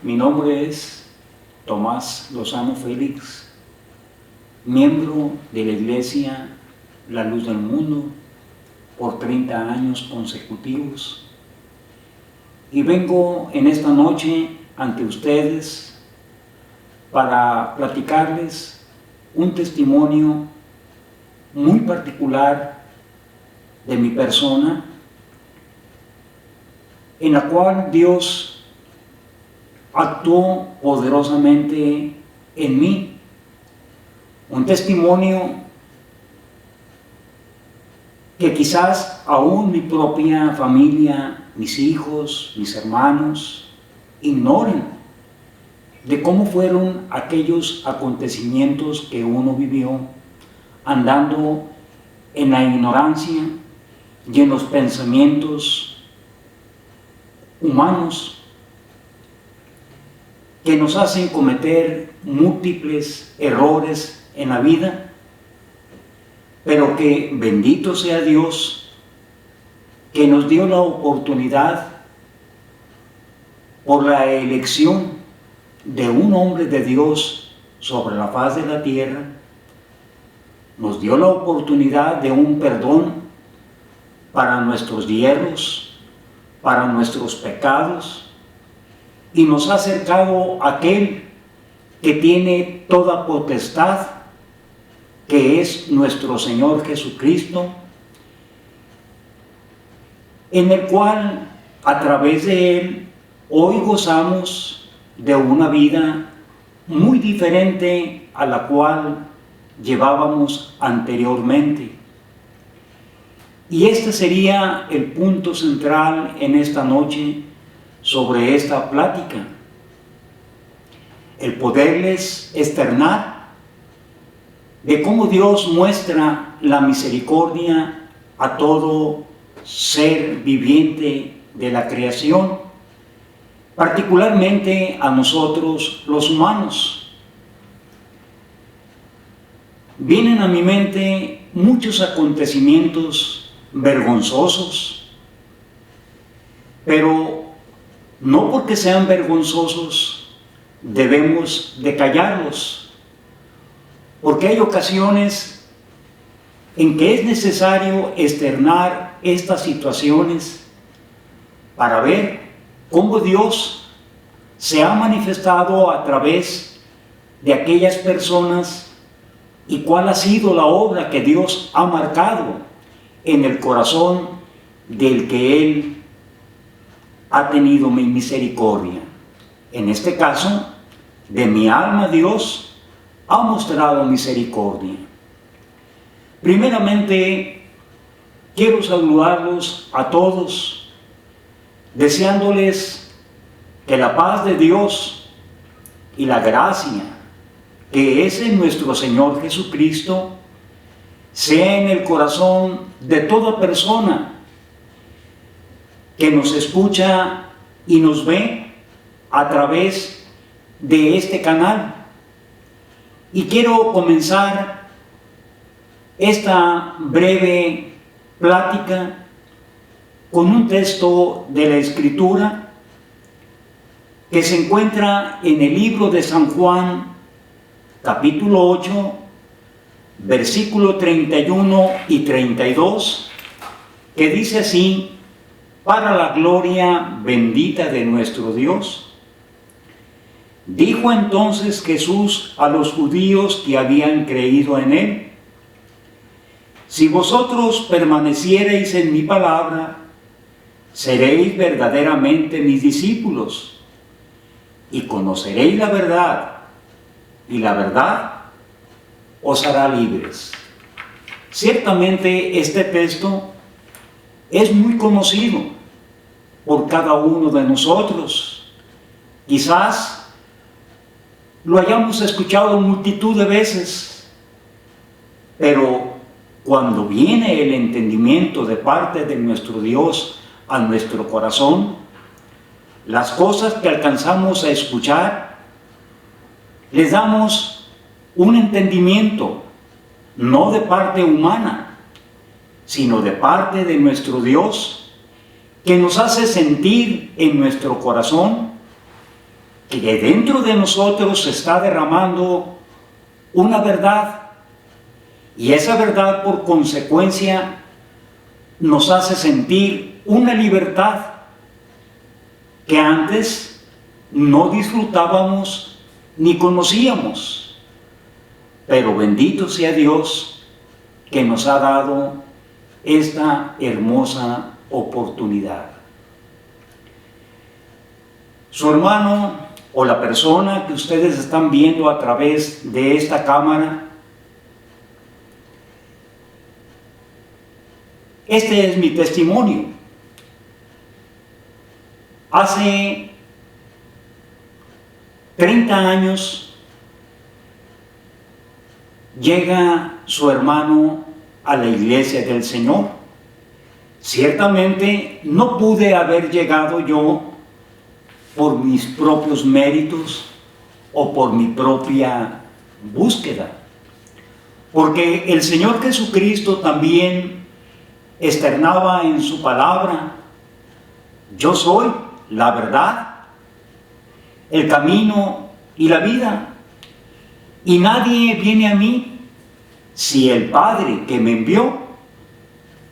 Mi nombre es Tomás Lozano Félix, miembro de la Iglesia La Luz del Mundo por 30 años consecutivos, y vengo en esta noche ante ustedes para platicarles un testimonio muy particular de mi persona, en la cual Dios actuó poderosamente en mí. Un testimonio que quizás aún mi propia familia, mis hijos, mis hermanos, ignoren de cómo fueron aquellos acontecimientos que uno vivió andando en la ignorancia y en los pensamientos humanos que nos hacen cometer múltiples errores en la vida, pero que bendito sea Dios que nos dio la oportunidad por la elección de un hombre de Dios sobre la faz de la tierra. Nos dio la oportunidad de un perdón para nuestros hierros, para nuestros pecados, y nos ha acercado a aquel que tiene toda potestad, que es nuestro Señor Jesucristo, en el cual a través de Él hoy gozamos de una vida muy diferente a la cual llevábamos anteriormente. Y este sería el punto central en esta noche sobre esta plática: el poderles externar de cómo Dios muestra la misericordia a todo ser viviente de la creación, particularmente a nosotros los humanos. Vienen a mi mente muchos acontecimientos vergonzosos, pero no porque sean vergonzosos debemos de callarlos, porque hay ocasiones en que es necesario externar estas situaciones para ver cómo Dios se ha manifestado a través de aquellas personas y cuál ha sido la obra que Dios ha marcado en el corazón del que Él ha tenido mi misericordia. En este caso, de mi alma Dios ha mostrado misericordia. Primeramente, quiero saludarlos a todos, deseándoles que la paz de Dios y la gracia que es en nuestro Señor Jesucristo sea en el corazón de toda persona que nos escucha y nos ve a través de este canal. Y quiero comenzar esta breve plática con un texto de la Escritura que se encuentra en el libro de San Juan, capítulo 8, versículo 31 y 32, que dice así: para la gloria bendita de nuestro Dios. Dijo entonces Jesús a los judíos que habían creído en Él: si vosotros permaneciereis en mi palabra, seréis verdaderamente mis discípulos, y conoceréis la verdad, y la verdad os hará libres. Ciertamente este texto es muy conocido por cada uno de nosotros. Quizás lo hayamos escuchado multitud de veces, pero cuando viene el entendimiento de parte de nuestro Dios a nuestro corazón, las cosas que alcanzamos a escuchar, les damos un entendimiento, no de parte humana, sino de parte de nuestro Dios, que nos hace sentir en nuestro corazón que dentro de nosotros se está derramando una verdad, y esa verdad por consecuencia nos hace sentir una libertad que antes no disfrutábamos ni conocíamos. Pero bendito sea Dios que nos ha dado esta hermosa oportunidad. Su hermano o la persona que ustedes están viendo a través de esta cámara, este es mi testimonio. Hace 30 años llega su hermano a la iglesia del Señor. Ciertamente no pude haber llegado yo por mis propios méritos o por mi propia búsqueda, porque el Señor Jesucristo también externaba en su palabra: yo soy la verdad, el camino y la vida, y nadie viene a mí si el Padre que me envió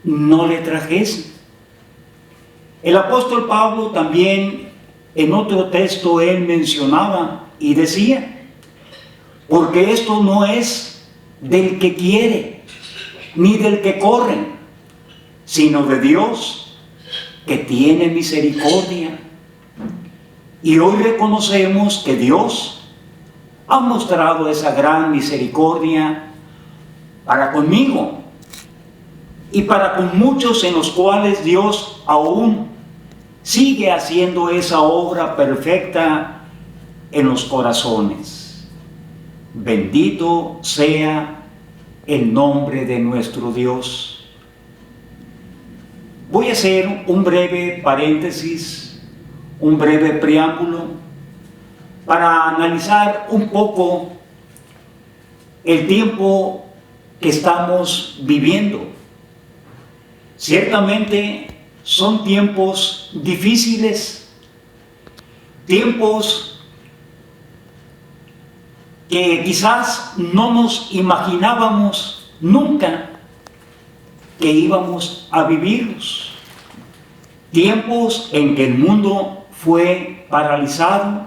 no le trajese. El apóstol Pablo también en otro texto él mencionaba y decía: porque esto no es del que quiere ni del que corre, sino de Dios, que tiene misericordia. Y hoy reconocemos que Dios ha mostrado esa gran misericordia para conmigo y para con muchos en los cuales Dios aún sigue haciendo esa obra perfecta en los corazones. Bendito sea el nombre de nuestro Dios. Voy a hacer un breve paréntesis, un breve preámbulo para analizar un poco el tiempo que estamos viviendo. Ciertamente son tiempos difíciles, tiempos que quizás no nos imaginábamos nunca que íbamos a vivirlos. Tiempos en que el mundo fue paralizado,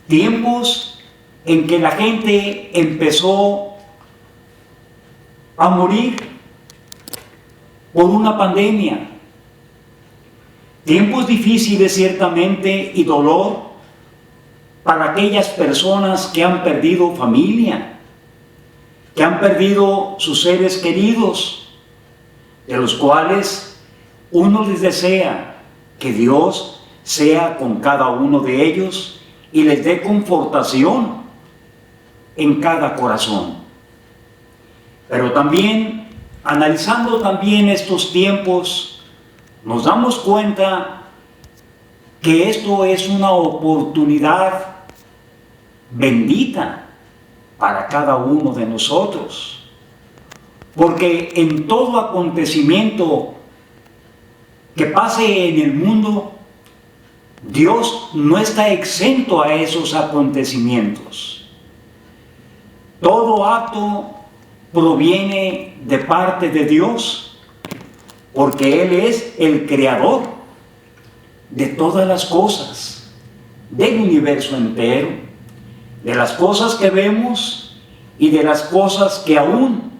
tiempos en que la gente empezó a morir por una pandemia, tiempos difíciles ciertamente y dolor para aquellas personas que han perdido familia, que han perdido sus seres queridos, de los cuales uno les desea que Dios sea con cada uno de ellos y les dé confortación en cada corazón. Pero también, analizando también estos tiempos, nos damos cuenta que esto es una oportunidad bendita para cada uno de nosotros, porque en todo acontecimiento que pase en el mundo, Dios no está exento a esos acontecimientos. Todo acto proviene de parte de Dios, porque Él es el creador de todas las cosas, del universo entero, de las cosas que vemos y de las cosas que aún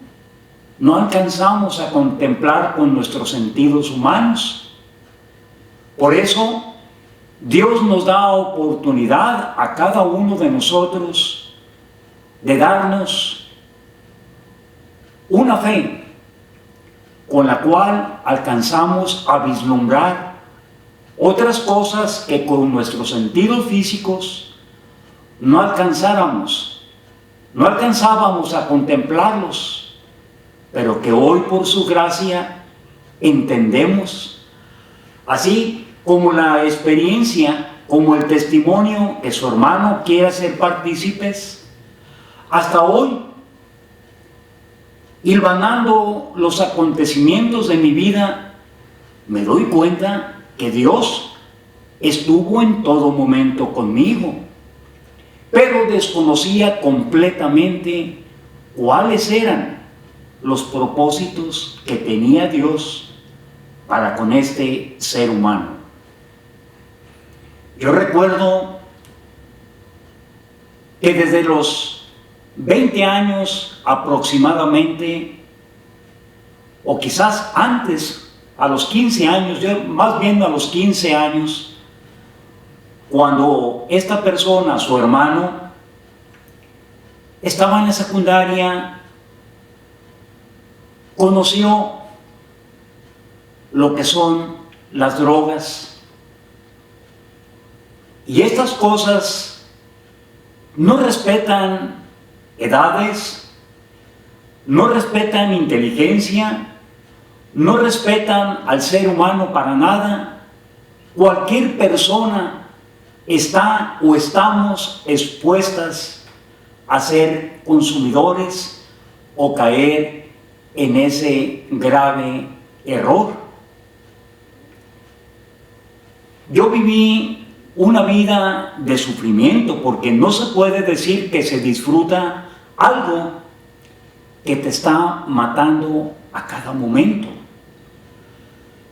no alcanzamos a contemplar con nuestros sentidos humanos. Por eso, Dios nos da oportunidad a cada uno de nosotros de darnos una fe con la cual alcanzamos a vislumbrar otras cosas que con nuestros sentidos físicos no alcanzábamos a contemplarlos, pero que hoy por su gracia entendemos, así como la experiencia, como el testimonio que su hermano quiere hacer partícipes. Hasta hoy, hilvanando los acontecimientos de mi vida, me doy cuenta que Dios estuvo en todo momento conmigo, pero desconocía completamente cuáles eran los propósitos que tenía Dios para con este ser humano. Yo recuerdo que desde los 20 años aproximadamente, o quizás antes, a los 15 años, yo más bien a los 15 años, cuando esta persona, su hermano, estaba en la secundaria, conoció lo que son las drogas. Y estas cosas no respetan edades, no respetan inteligencia, no respetan al ser humano para nada. Cualquier persona está o estamos expuestas a ser consumidores o caer en ese grave error. Yo viví una vida de sufrimiento, porque no se puede decir que se disfruta algo que te está matando a cada momento.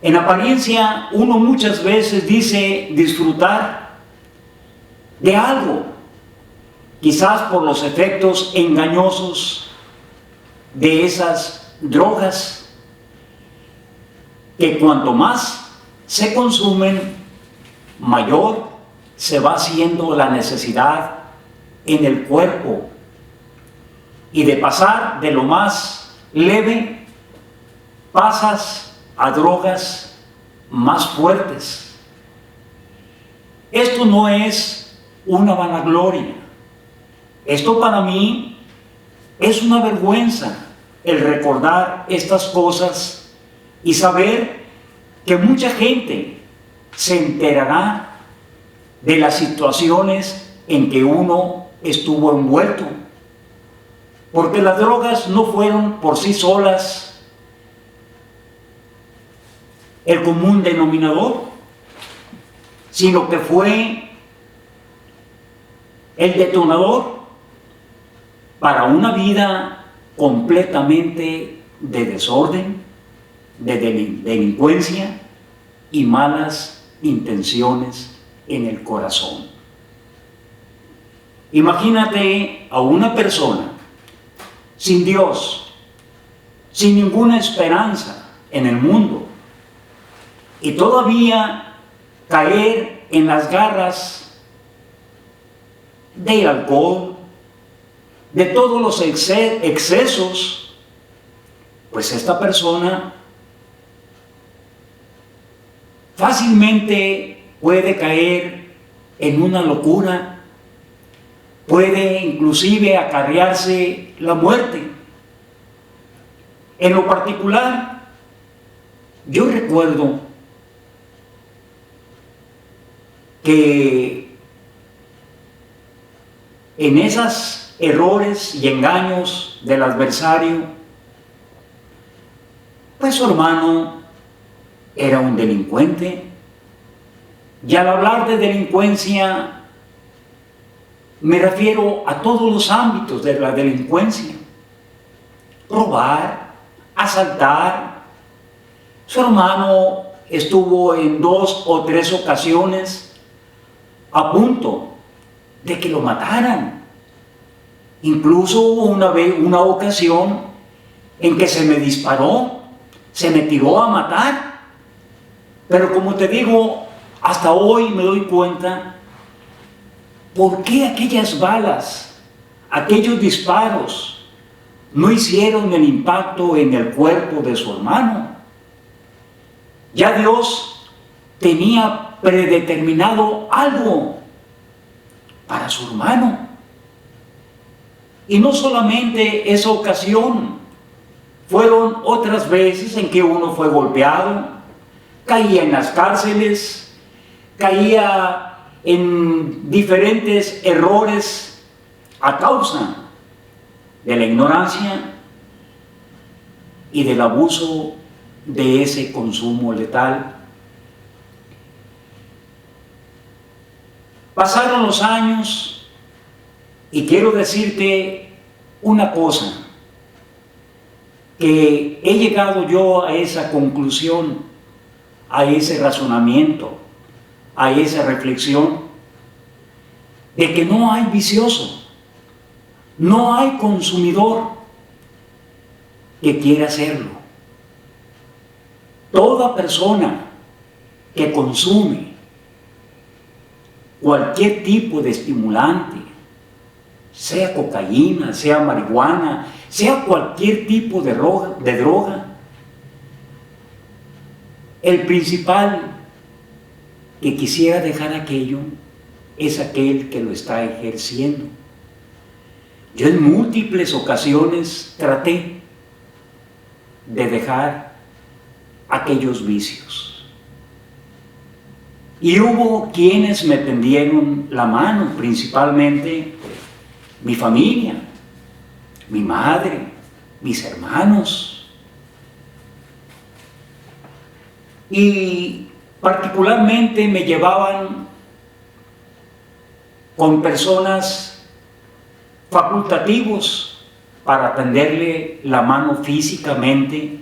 En apariencia, uno muchas veces dice disfrutar de algo, quizás por los efectos engañosos de esas drogas, que cuanto más se consumen, mayor se va haciendo la necesidad en el cuerpo, y de pasar de lo más leve, pasas a drogas más fuertes. Esto no es una vanagloria. Esto para mí es una vergüenza, el recordar estas cosas y saber que mucha gente se enterará de las situaciones en que uno estuvo envuelto. Porque las drogas no fueron por sí solas el común denominador, sino que fue el detonador para una vida completamente de desorden, de delincuencia y malas intenciones en el corazón. Imagínate a una persona sin Dios, sin ninguna esperanza en el mundo, y todavía caer en las garras del alcohol, de todos los excesos. Pues esta persona fácilmente puede caer en una locura, puede inclusive acarrearse la muerte. En lo particular, yo recuerdo que en esos errores y engaños del adversario, pues su hermano era un delincuente. Y al hablar de delincuencia, me refiero a todos los ámbitos de la delincuencia: robar, asaltar. Su hermano estuvo en 2 o 3 ocasiones a punto de que lo mataran. Incluso hubo una ocasión en que se me disparó, se me tiró a matar. Pero como te digo, hasta hoy me doy cuenta por qué aquellas balas, aquellos disparos no hicieron el impacto en el cuerpo de su hermano. Ya Dios tenía predeterminado algo para su hermano. Y no solamente esa ocasión, fueron otras veces en que uno fue golpeado, caía en las cárceles, caía en diferentes errores a causa de la ignorancia y del abuso de ese consumo letal. Pasaron los años y quiero decirte una cosa, que he llegado yo a esa conclusión, a ese razonamiento, a esa reflexión, de que no hay vicioso, no hay consumidor que quiera hacerlo. Toda persona que consume cualquier tipo de estimulante, sea cocaína, sea marihuana, sea cualquier tipo de droga, el principal que quisiera dejar aquello es aquel que lo está ejerciendo. Yo en múltiples ocasiones traté de dejar aquellos vicios. Y hubo quienes me tendieron la mano, principalmente mi familia, mi madre, mis hermanos. Y particularmente me llevaban con personas facultativos para tenderle la mano físicamente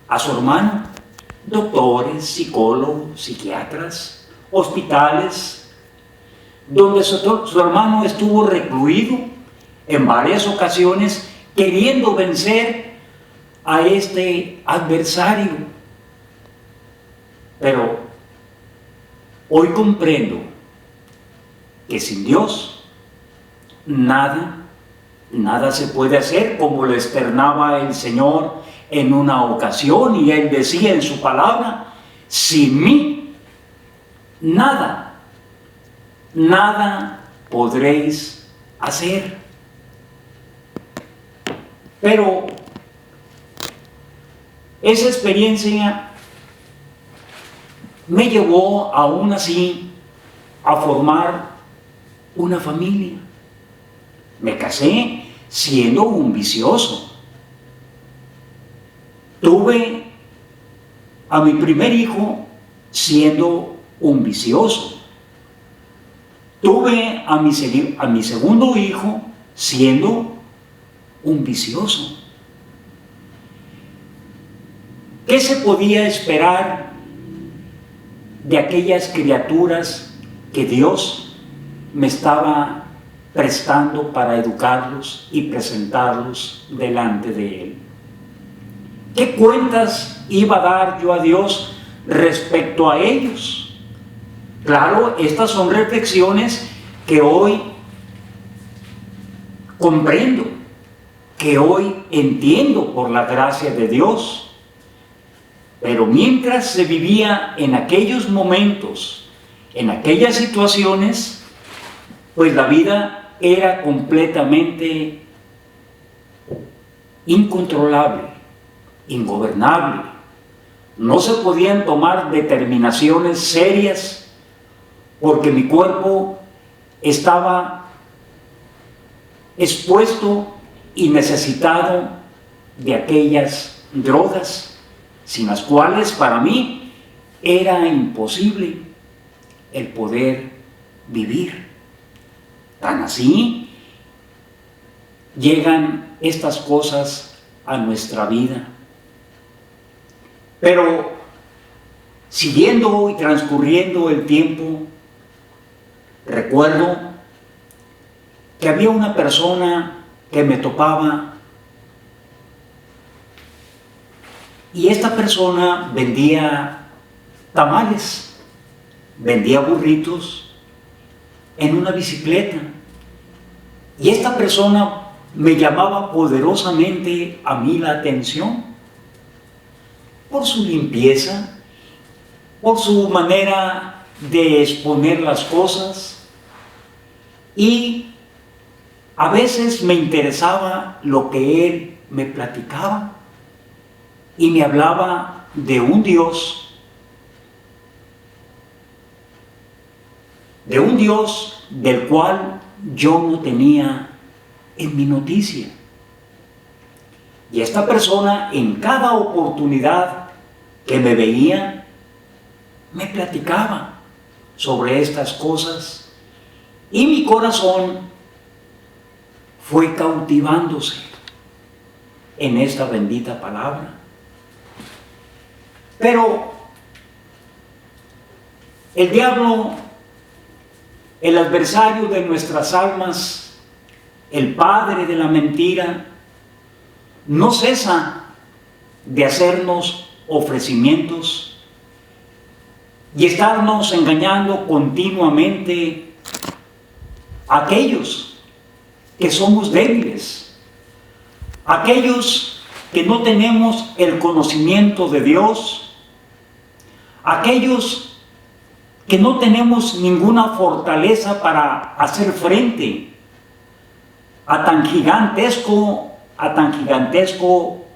a su hermano, doctores, psicólogos, psiquiatras, hospitales, donde su hermano estuvo recluido en varias ocasiones queriendo vencer a este adversario. Pero hoy comprendo que sin Dios nada se puede hacer, como lo externaba el Señor en una ocasión, y Él decía en su palabra: sin mí nada podréis hacer. Pero esa experiencia me llevó aún así a formar una familia. Me casé siendo un vicioso. Tuve a mi primer hijo siendo un vicioso. Tuve a mi segundo hijo siendo un vicioso. ¿Qué se podía esperar de aquellas criaturas que Dios me estaba prestando para educarlos y presentarlos delante de Él? ¿Qué cuentas iba a dar yo a Dios respecto a ellos? Claro, estas son reflexiones que hoy comprendo, que hoy entiendo por la gracia de Dios. Pero mientras se vivía en aquellos momentos, en aquellas situaciones, pues la vida era completamente incontrolable, ingobernable. No se podían tomar determinaciones serias porque mi cuerpo estaba expuesto y necesitado de aquellas drogas, sin las cuales para mí era imposible el poder vivir. Tan así llegan estas cosas a nuestra vida. Pero siguiendo y transcurriendo el tiempo, recuerdo que había una persona que me topaba, y esta persona vendía tamales, vendía burritos en una bicicleta. Y esta persona me llamaba poderosamente a mí la atención por su limpieza, por su manera de exponer las cosas, y a veces me interesaba lo que él me platicaba y me hablaba de un Dios del cual yo no tenía en mi noticia. Y esta persona, en cada oportunidad que me veía, me platicaba sobre estas cosas y mi corazón fue cautivándose en esta bendita palabra. Pero el diablo, el adversario de nuestras almas, el padre de la mentira, no cesa de hacernos ofrecimientos y estarnos engañando continuamente a aquellos que somos débiles, aquellos que no tenemos el conocimiento de Dios, aquellos que no tenemos ninguna fortaleza para hacer frente a tan gigantesco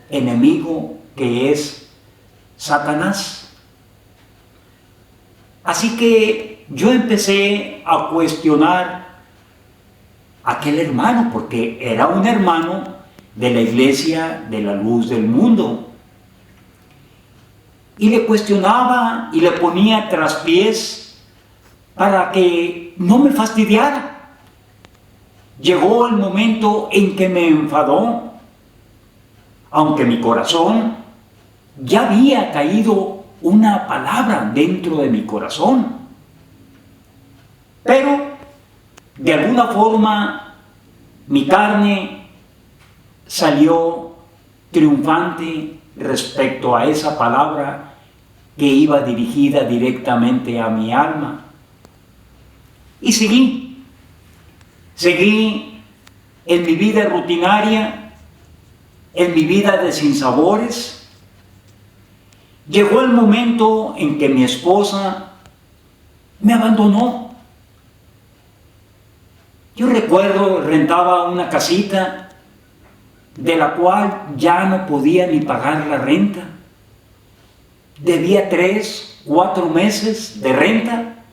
enemigo que es Satanás. Así que yo empecé a cuestionar a aquel hermano, porque era un hermano de la iglesia de la luz del mundo. Y le cuestionaba y le ponía traspiés para que no me fastidiara. Llegó el momento en que me enfadó, aunque mi corazón ya había caído una palabra dentro de mi corazón. Pero de alguna forma mi carne salió triunfante respecto a esa palabra que iba dirigida directamente a mi alma. Y seguí en mi vida rutinaria, en mi vida de sinsabores. Llegó el momento en que mi esposa me abandonó. Yo recuerdo, rentaba una casita de la cual ya no podía ni pagar la renta. Debía 3, 4 meses de renta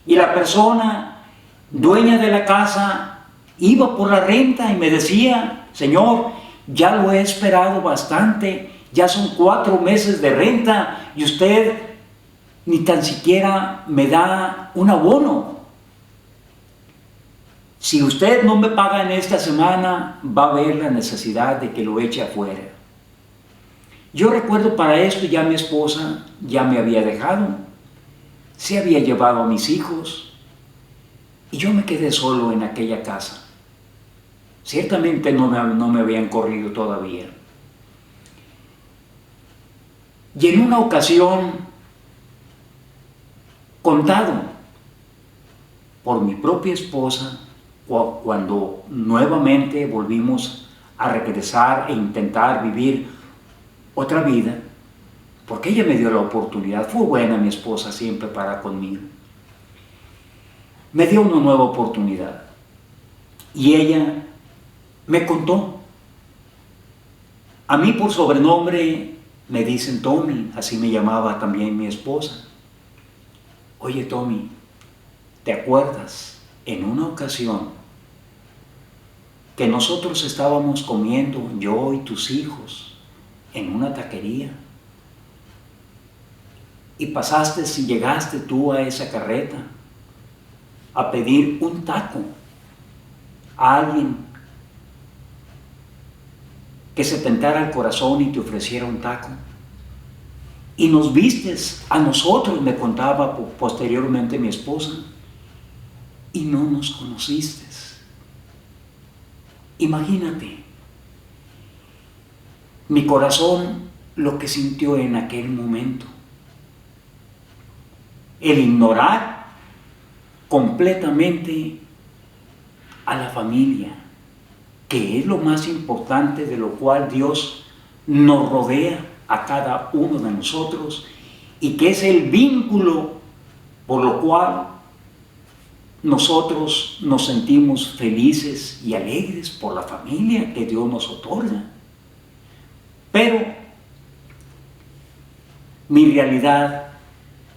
y la persona dueña de la casa iba por la renta y me decía: señor, ya lo he esperado bastante, ya son 4 meses de renta y usted ni tan siquiera me da un abono. Si usted no me paga en esta semana, va a haber la necesidad de que lo eche afuera. Yo recuerdo, para esto ya mi esposa ya me había dejado, se había llevado a mis hijos y yo me quedé solo en aquella casa. Ciertamente no me habían corrido todavía. Y en una ocasión, contado por mi propia esposa, cuando nuevamente volvimos a regresar e intentar vivir otra vida, porque ella me dio la oportunidad, fue buena mi esposa siempre para conmigo, me dio una nueva oportunidad y ella me contó. A mí por sobrenombre me dicen Tommy, así me llamaba también mi esposa. Oye Tommy, ¿te acuerdas en una ocasión que nosotros estábamos comiendo, yo y tus hijos, en una taquería? Y pasaste y llegaste tú a esa carreta a pedir un taco a alguien que se tentara el corazón y te ofreciera un taco. Y nos vistes a nosotros, me contaba posteriormente mi esposa, y no nos conociste. Imagínate mi corazón lo que sintió en aquel momento. El ignorar completamente a la familia, que es lo más importante, de lo cual Dios nos rodea a cada uno de nosotros y que es el vínculo por lo cual nosotros nos sentimos felices y alegres por la familia que Dios nos otorga. Pero mi realidad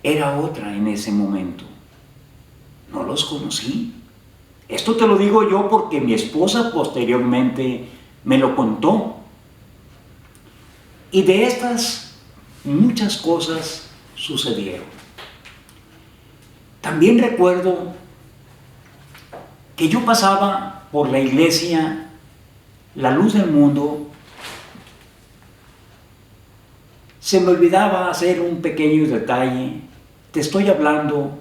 era otra en ese momento. No los conocí. Esto te lo digo yo porque mi esposa posteriormente me lo contó. Y de estas muchas cosas sucedieron. También recuerdo que yo pasaba por la iglesia La Luz del Mundo. Se me olvidaba hacer un pequeño detalle. Te estoy hablando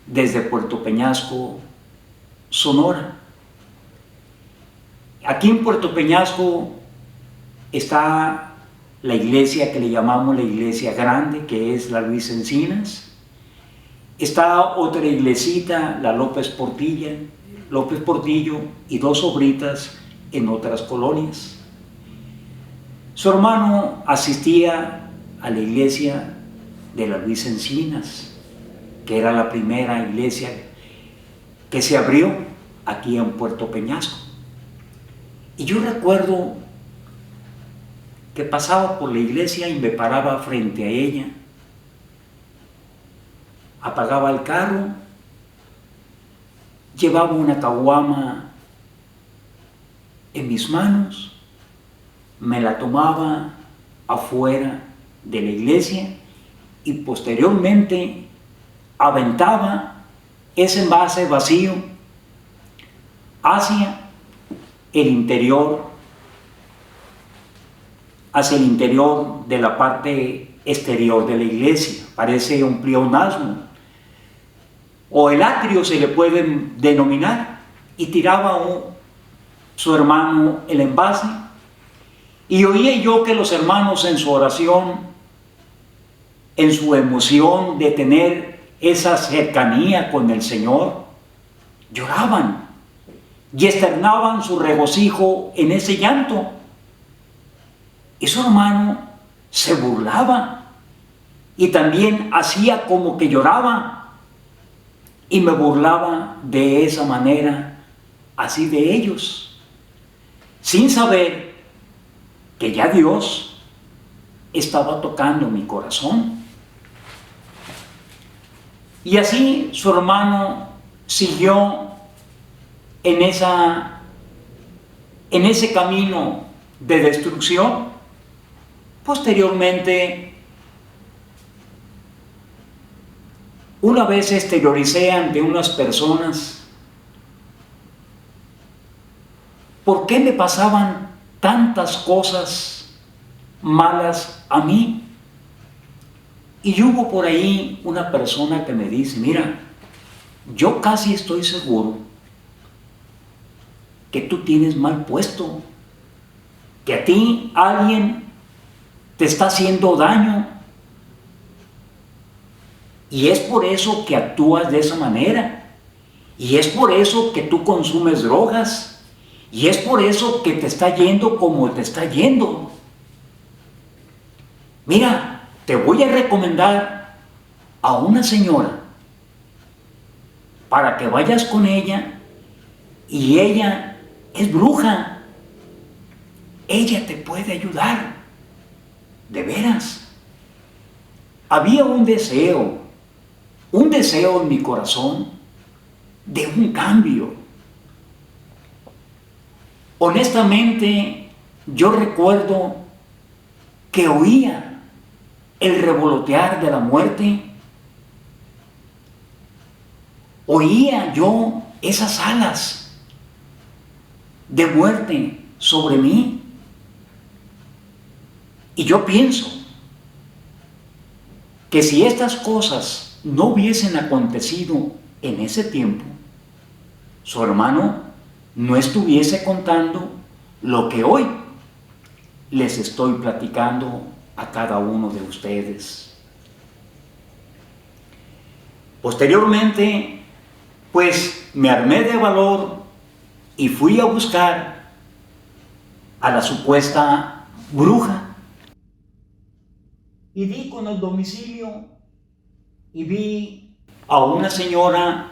desde Puerto Peñasco, Sonora. Aquí en Puerto Peñasco está la iglesia que le llamamos la iglesia grande, que es la Luis Encinas. Está otra iglesita, la López Portillo y dos obritas en otras colonias. Su hermano asistía a la iglesia de la Luis Encinas, que era la primera iglesia que se abrió aquí en Puerto Peñasco. Y yo recuerdo que pasaba por la iglesia y me paraba frente a ella, apagaba el carro, llevaba una caguama en mis manos, me la tomaba afuera de la iglesia y posteriormente aventaba ese envase vacío hacia el interior de la parte exterior de la iglesia. Parece un pleonasmo, o el atrio se le puede denominar, y tiraba su hermano el envase, y oía yo que los hermanos en su oración, en su emoción de tener esa cercanía con el Señor, lloraban y externaban su regocijo en ese llanto. Y su hermano se burlaba y también hacía como que lloraba, y me burlaba de esa manera, así de ellos, sin saber que ya Dios estaba tocando mi corazón. Y así su hermano siguió en ese camino de destrucción. Posteriormente, una vez exterioricé ante unas personas por qué me pasaban tantas cosas malas a mí. Y hubo por ahí una persona que me dice: mira, yo casi estoy seguro que tú tienes mal puesto, que a ti alguien te está haciendo daño, y es por eso que actúas de esa manera, y es por eso que tú consumes drogas, y es por eso que te está yendo como te está yendo. Mira, te voy a recomendar a una señora para que vayas con ella, y ella es bruja, ella te puede ayudar. De veras, había un deseo en mi corazón de un cambio. Honestamente, yo recuerdo que oía el revolotear de la muerte, oía yo esas alas de muerte sobre mí. Y yo pienso que si estas cosas no hubiesen acontecido en ese tiempo, su hermano no estuviese contando lo que hoy les estoy platicando a cada uno de ustedes. Posteriormente, pues me armé de valor y fui a buscar a la supuesta bruja. Y di con el domicilio y vi a una señora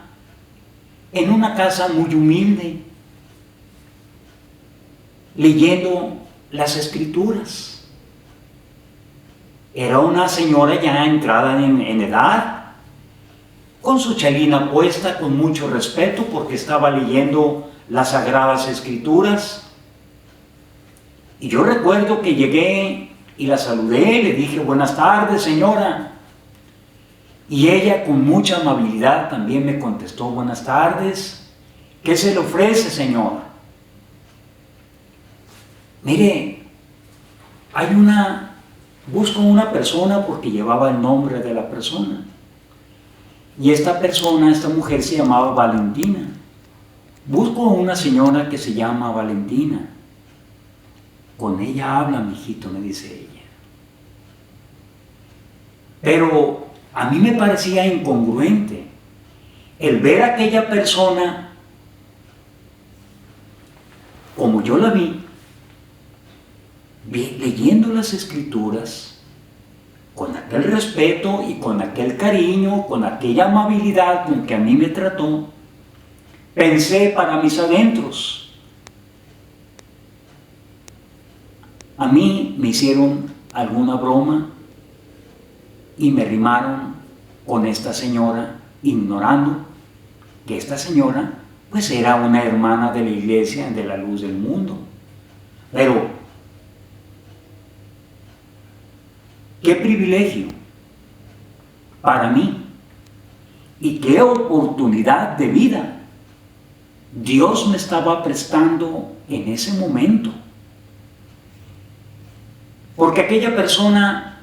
en una casa muy humilde, leyendo las escrituras. Era una señora ya entrada en edad, con su chalina puesta, con mucho respeto, porque estaba leyendo las sagradas escrituras. Y yo recuerdo que llegué y la saludé, le dije: buenas tardes, señora. Y ella con mucha amabilidad también me contestó: buenas tardes, ¿qué se le ofrece, señor? Mire, busco una persona, porque llevaba el nombre de la persona. Y esta mujer se llamaba Valentina. Busco una señora que se llama Valentina. Con ella habla, mijito, me dice ella. Pero a mí me parecía incongruente el ver a aquella persona como yo la vi, leyendo las Escrituras, con aquel respeto y con aquel cariño, con aquella amabilidad con que a mí me trató. Pensé para mis adentros: a mí me hicieron alguna broma y me rimaron con esta señora, ignorando que esta señora pues era una hermana de la iglesia de la Luz del Mundo. Pero qué privilegio para mí y qué oportunidad de vida Dios me estaba prestando en ese momento. Porque aquella persona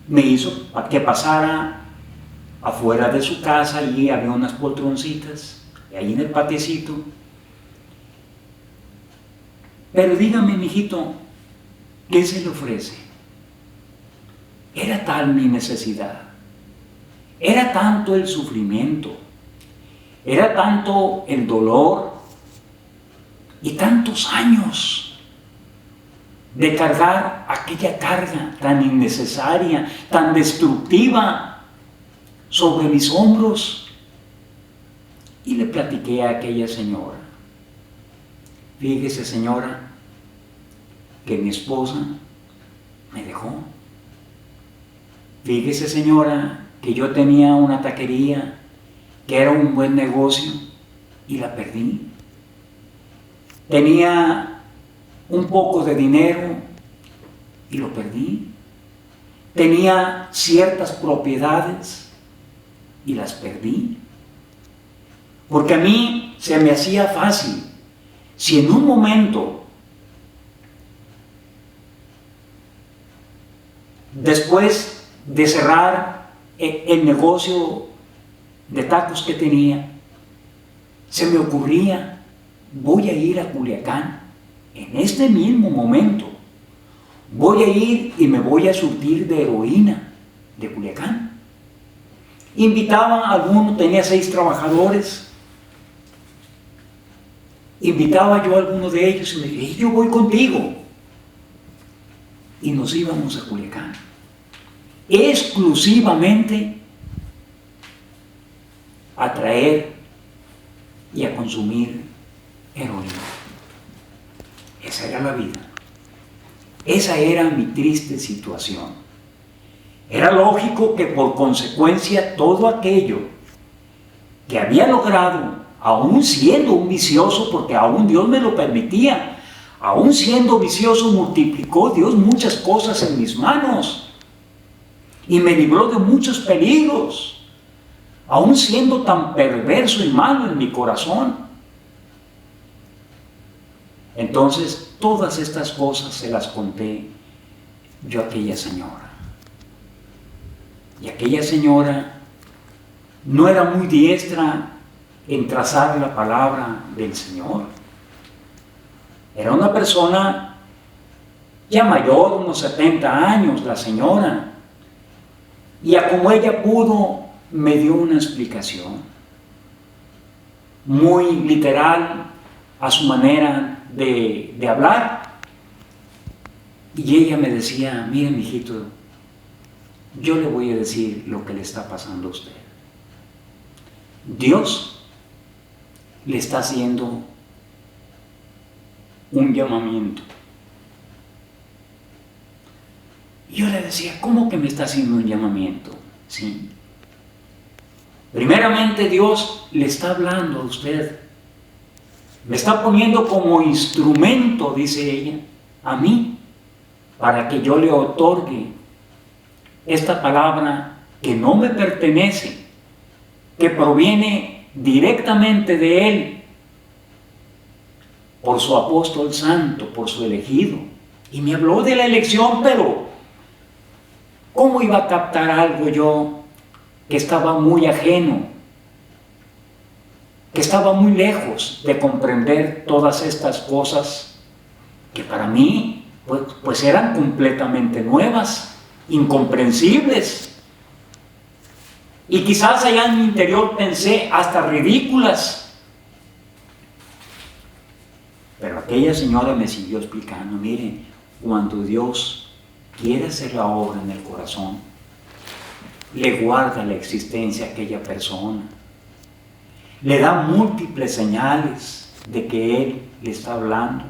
me hizo que pasara afuera de su casa. Allí había unas poltroncitas, ahí en el patiecito. Pero dígame, mijito, ¿qué se le ofrece? Era tal mi necesidad, era tanto el sufrimiento, era tanto el dolor y tantos años de cargar aquella carga tan innecesaria, tan destructiva sobre mis hombros. Y le platiqué a aquella señora: fíjese, señora, que mi esposa me dejó. Fíjese, señora, que yo tenía una taquería que era un buen negocio y la perdí. Tenía un poco de dinero y lo perdí. Tenía ciertas propiedades y las perdí. Porque a mí se me hacía fácil. Si en un momento, después de cerrar el negocio de tacos que tenía, se me ocurría: voy a ir a Culiacán, en este mismo momento, voy a ir y me voy a surtir de heroína de Culiacán. Invitaba a alguno, tenía 6 trabajadores, invitaba yo a alguno de ellos y me dije: yo voy contigo. Y nos íbamos a Culiacán, exclusivamente a traer y a consumir heroína. Esa era la vida. Esa era mi triste situación. Era lógico que por consecuencia todo aquello que había logrado, aún siendo un vicioso, porque aún Dios me lo permitía, aún siendo vicioso, multiplicó Dios muchas cosas en mis manos y me libró de muchos peligros. Aún siendo tan perverso y malo en mi corazón. Entonces, todas estas cosas se las conté yo a aquella señora. Y aquella señora no era muy diestra en trazar la palabra del Señor. Era una persona ya mayor, unos 70 años, la señora. Y a como ella pudo, me dio una explicación muy literal a su manera de hablar. Y ella me decía: mire, mijito, yo le voy a decir lo que le está pasando a usted. Dios le está haciendo un llamamiento. Y yo le decía: ¿cómo que me está haciendo un llamamiento? Sí. Primeramente, Dios le está hablando a usted. Me está poniendo como instrumento, dice ella, a mí, para que yo le otorgue esta palabra que no me pertenece, que proviene directamente de Él, por su apóstol santo, por su elegido. Y me habló de la elección, pero ¿cómo iba a captar algo yo que estaba muy ajeno, que estaba muy lejos de comprender todas estas cosas que para mí pues eran completamente nuevas, incomprensibles? Y quizás allá en mi interior pensé hasta ridículas. Pero aquella señora me siguió explicando: miren, cuando Dios quiere hacer la obra en el corazón, le guarda la existencia a aquella persona, le da múltiples señales de que Él le está hablando,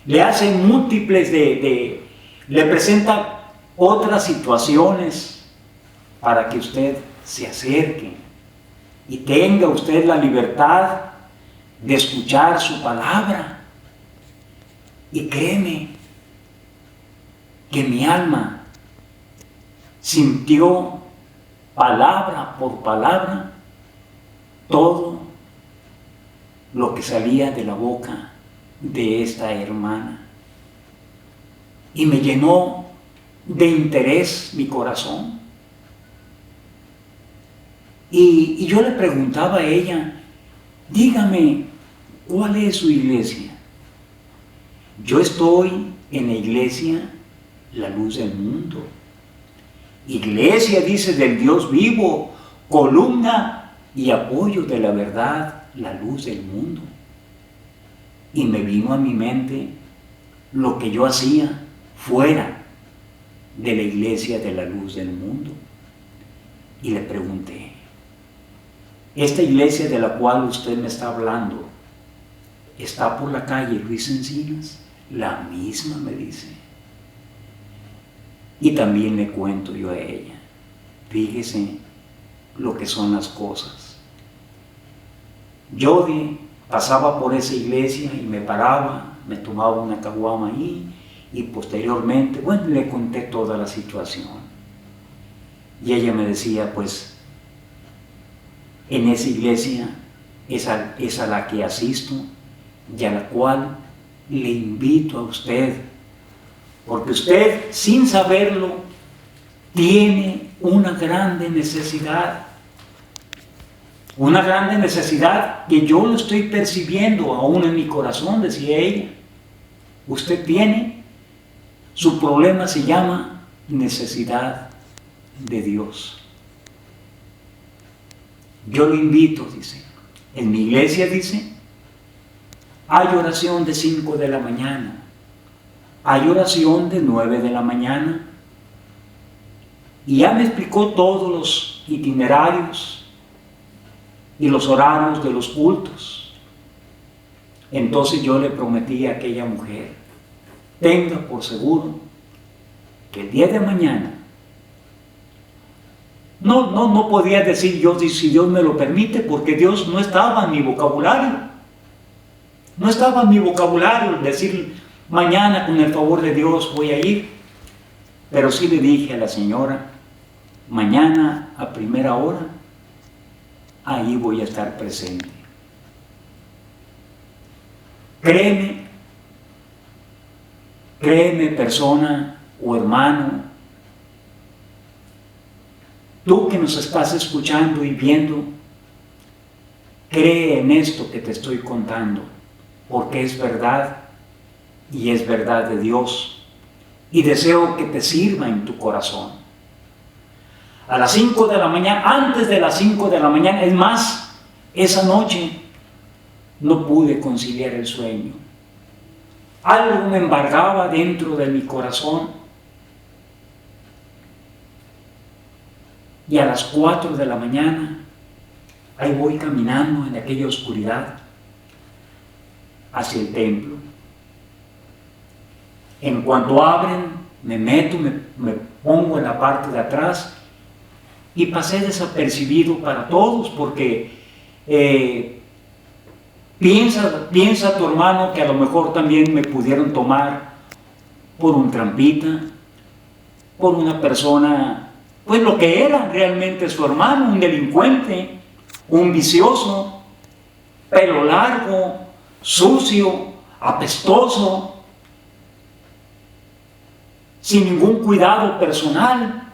le hace múltiples le presenta otras situaciones para que usted se acerque y tenga usted la libertad de escuchar su palabra. Y créeme que mi alma sintió palabra por palabra todo lo que salía de la boca de esta hermana, y me llenó de interés mi corazón. Y yo le preguntaba a ella: dígame, ¿cuál es su iglesia? Yo estoy en la iglesia La Luz del Mundo. Iglesia, dice, del Dios vivo, columna y apoyo de la verdad, la luz del mundo. Y me vino a mi mente lo que yo hacía fuera de la iglesia de la Luz del Mundo. Y le pregunté: ¿esta iglesia de la cual usted me está hablando está por la calle Luis Encinas? La misma, me dice. Y también le cuento yo a ella: fíjese lo que son las cosas. Yo pasaba por esa iglesia y me paraba, me tomaba una caguama ahí, y posteriormente, bueno, le conté toda la situación. Y ella me decía: pues en esa iglesia es a la que asisto y a la cual le invito a usted, porque usted, sin saberlo, tiene una grande necesidad que yo lo estoy percibiendo aún en mi corazón, decía ella. Usted tiene, su problema se llama necesidad de Dios. Yo lo invito, dice. En mi iglesia, dice, hay oración de 5 de la mañana, hay oración de 9 de la mañana, y ya me explicó todos los itinerarios y los horarios de los cultos. Entonces yo le prometí a aquella mujer: tenga por seguro que el día de mañana, no podía decir yo si Dios me lo permite, porque Dios no estaba en mi vocabulario. No estaba en mi vocabulario decir mañana, con el favor de Dios, voy a ir. Pero sí le dije a la señora: mañana a primera hora, ahí voy a estar presente. Créeme, persona o hermano, tú que nos estás escuchando y viendo, cree en esto que te estoy contando, porque es verdad y es verdad de Dios, y deseo que te sirva en tu corazón. A las 5 de la mañana, antes de las 5 de la mañana, es más, esa noche no pude conciliar el sueño. Algo me embargaba dentro de mi corazón. Y a las 4 de la mañana, ahí voy caminando en aquella oscuridad hacia el templo. En cuanto abren, me meto, me pongo en la parte de atrás, y pasé desapercibido para todos, porque piensa tu hermano que a lo mejor también me pudieron tomar por un trampita, por una persona pues lo que era realmente su hermano, un delincuente, un vicioso, pelo largo, sucio, apestoso, sin ningún cuidado personal.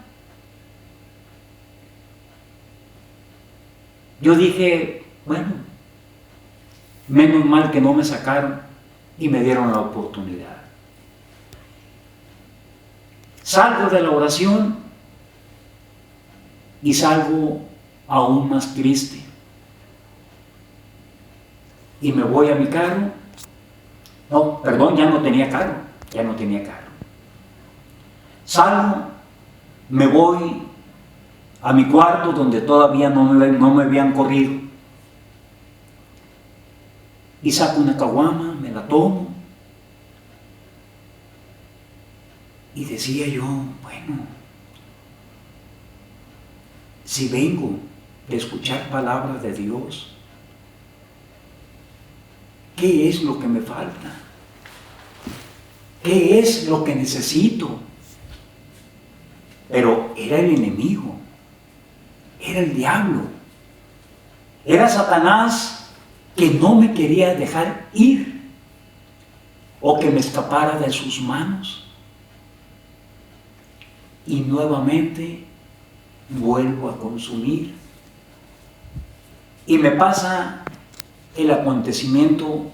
Yo dije, bueno, menos mal que no me sacaron y me dieron la oportunidad. Salgo de la oración y salgo aún más triste. Y me voy a mi carro. No, perdón, ya no tenía carro. Salgo, me voy a mi cuarto donde todavía no me habían corrido. Y saco una caguama, me la tomo. Y decía yo, bueno, si vengo de escuchar palabras de Dios, ¿qué es lo que me falta? ¿Qué es lo que necesito? Pero era el enemigo, era el diablo, era Satanás que no me quería dejar ir o que me escapara de sus manos. Y nuevamente vuelvo a consumir. Y me pasa el acontecimiento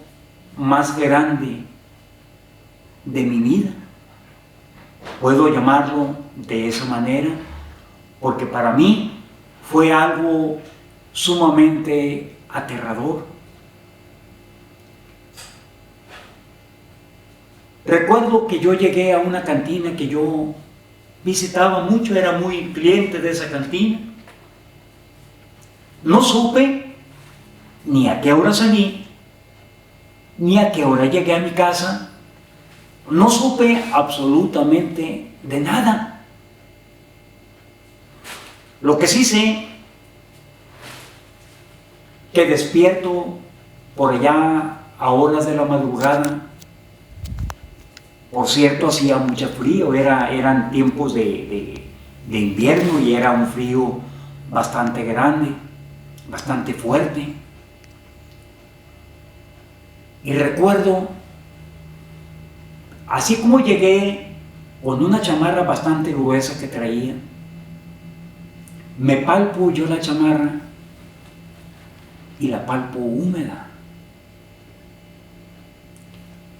más grande de mi vida. Puedo llamarlo de esa manera, porque para mí fue algo sumamente aterrador. Recuerdo que yo llegué a una cantina que yo visitaba mucho, era muy cliente de esa cantina. No supe ni a qué hora salí, ni a qué hora llegué a mi casa. No supe absolutamente de nada. Lo que sí sé, que despierto por allá a horas de la madrugada. Por cierto, hacía mucho frío, eran tiempos de invierno y era un frío bastante grande, bastante fuerte. Y recuerdo, así como llegué con una chamarra bastante gruesa que traía, me palpo yo la chamarra y la palpo húmeda.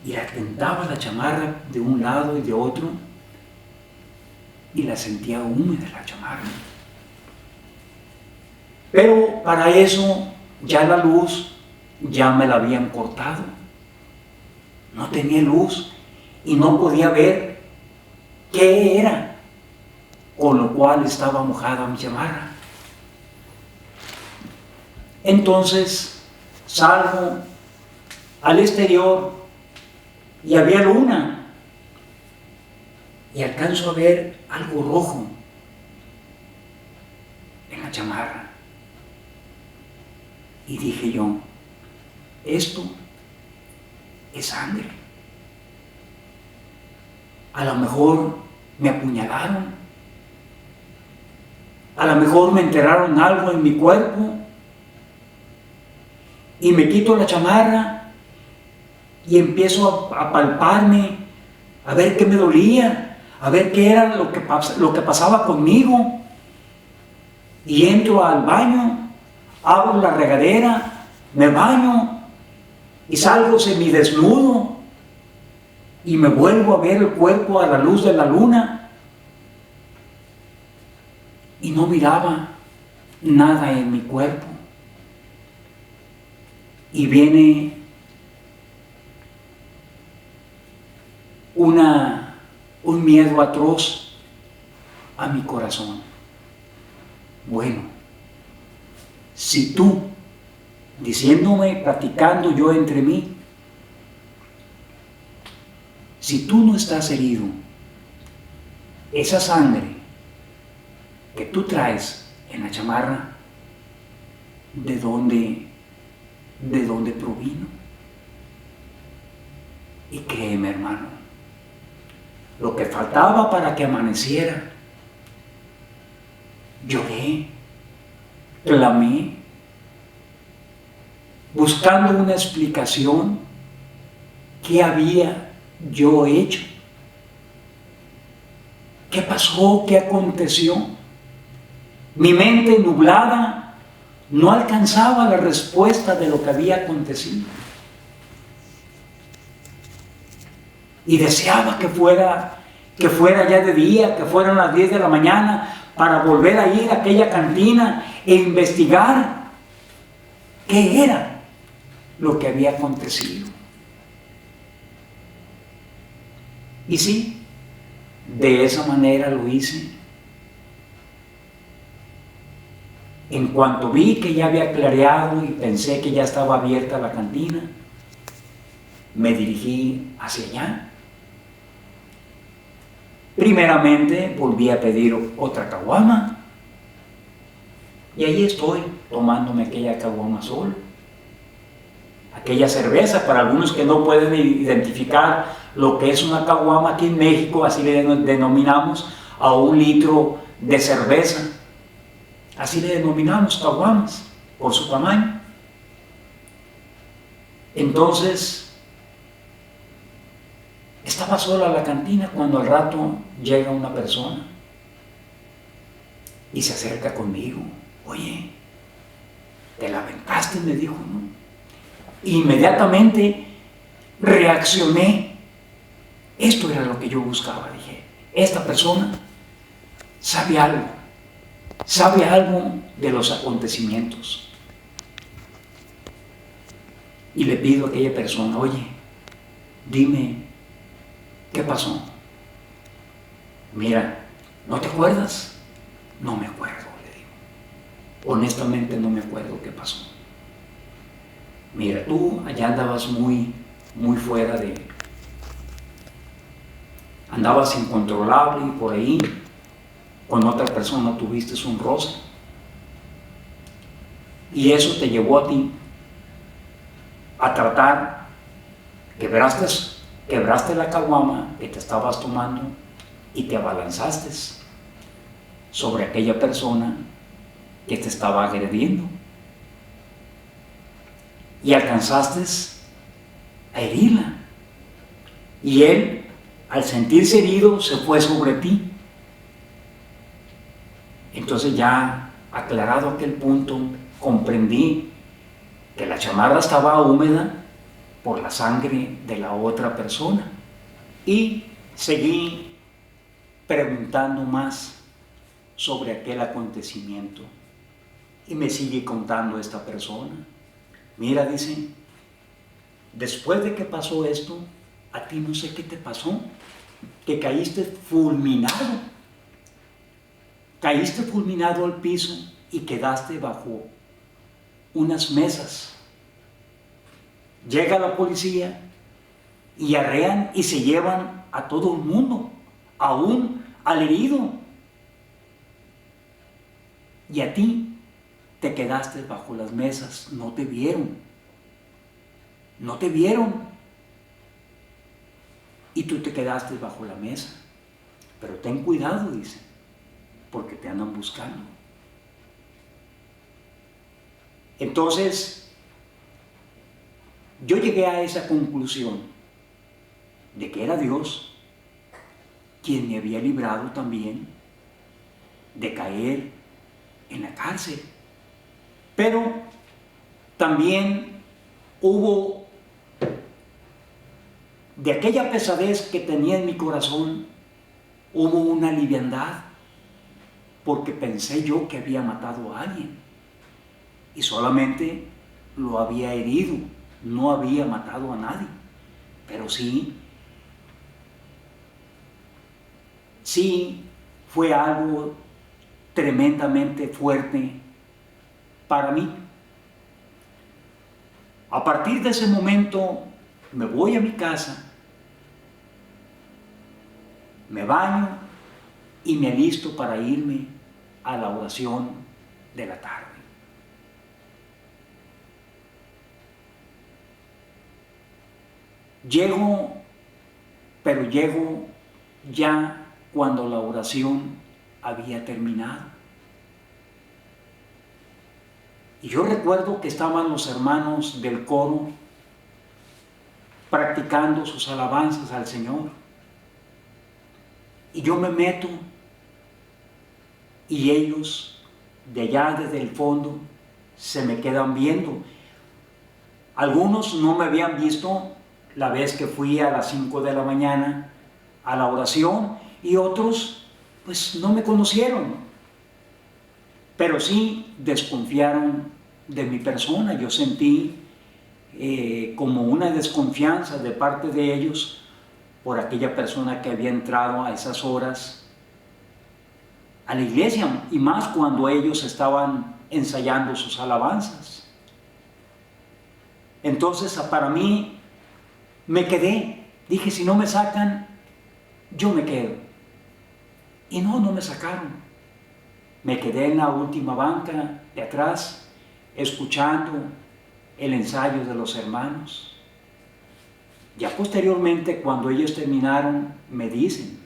Y la tentaba la chamarra de un lado y de otro y la sentía húmeda la chamarra. Pero para eso ya la luz ya me la habían cortado. No tenía luz y no podía ver qué era, con lo cual estaba mojada mi chamarra. Entonces salgo al exterior y había luna y alcanzo a ver algo rojo en la chamarra. Y dije yo, esto es sangre. A lo mejor me apuñalaron, a lo mejor me enterraron algo en mi cuerpo. Y me quito la chamarra y empiezo a palparme, a ver qué me dolía, a ver qué era lo que pasaba conmigo. Y entro al baño, abro la regadera, me baño y salgo semidesnudo y me vuelvo a ver el cuerpo a la luz de la luna y no miraba nada en mi cuerpo. Y viene un miedo atroz a mi corazón. Bueno, si tú, diciéndome, platicando yo entre mí, si tú no estás herido, esa sangre que tú traes en la chamarra, ¿de dónde provino? Y créeme, hermano, lo que faltaba para que amaneciera Lloré, clamé, buscando una explicación. ¿Qué había yo hecho? ¿Qué pasó? ¿Qué aconteció? Mi mente nublada no alcanzaba la respuesta de lo que había acontecido. Y deseaba que fuera ya de día, que fueran las 10 de la mañana, para volver a ir a aquella cantina e investigar qué era lo que había acontecido. Y sí, de esa manera lo hice. En cuanto vi que ya había clareado y pensé que ya estaba abierta la cantina, me dirigí hacia allá. Primeramente volví a pedir otra caguama y ahí estoy tomándome aquella caguama solo. Aquella cerveza, para algunos que no pueden identificar lo que es una caguama, aquí en México así le denominamos a 1 litro de cerveza. Así le denominamos caguamas, por su tamaño. Entonces, estaba sola la cantina cuando al rato llega una persona y se acerca conmigo. Oye, te la aventaste, me dijo, ¿no? Inmediatamente reaccioné. Esto era lo que yo buscaba. Dije, esta persona sabe algo de los acontecimientos. Y le pido a aquella persona, oye, dime, ¿qué pasó? Mira, ¿no te acuerdas? No me acuerdo, le digo. Honestamente no me acuerdo qué pasó. Mira, tú allá andabas muy fuera de... Andabas incontrolable y por ahí con otra persona tuviste un roce. Y eso te llevó a ti a tratar, quebraste la caguama que te estabas tomando y te abalanzaste sobre aquella persona que te estaba agrediendo. Y alcanzaste a herirla. Y él, al sentirse herido, se fue sobre ti. Entonces, ya aclarado aquel punto, comprendí que la chamarra estaba húmeda por la sangre de la otra persona. Y seguí preguntando más sobre aquel acontecimiento. Y me sigue contando esta persona. Mira, dice, después de que pasó esto, a ti no sé qué te pasó, que caíste fulminado al piso y quedaste bajo unas mesas. Llega la policía y arrean y se llevan a todo el mundo, aún al herido. Y a ti te quedaste bajo las mesas, no te vieron. Y tú te quedaste bajo la mesa. Pero ten cuidado, dice, porque te andan buscando. Entonces, yo llegué a esa conclusión de que era Dios quien me había librado también de caer en la cárcel. Pero también hubo, de aquella pesadez que tenía en mi corazón, hubo una liviandad, porque pensé yo que había matado a alguien y solamente lo había herido, no había matado a nadie. Pero sí fue algo tremendamente fuerte para mí. A partir de ese momento me voy a mi casa, me baño y me alisto para irme a la oración de la tarde. Llego ya cuando la oración había terminado. Y yo recuerdo que estaban los hermanos del coro practicando sus alabanzas al Señor. Y yo me meto y ellos de allá desde el fondo se me quedan viendo. Algunos no me habían visto la vez que fui a las 5 de la mañana a la oración y otros pues no me conocieron, pero sí desconfiaron de mi persona. Yo sentí como una desconfianza de parte de ellos por aquella persona que había entrado a esas horas a la iglesia, y más cuando ellos estaban ensayando sus alabanzas. Entonces para mí me quedé, dije, si no me sacan, yo me quedo. Y no me sacaron. Me quedé en la última banca de atrás, escuchando el ensayo de los hermanos. Ya posteriormente, cuando ellos terminaron, me dicen,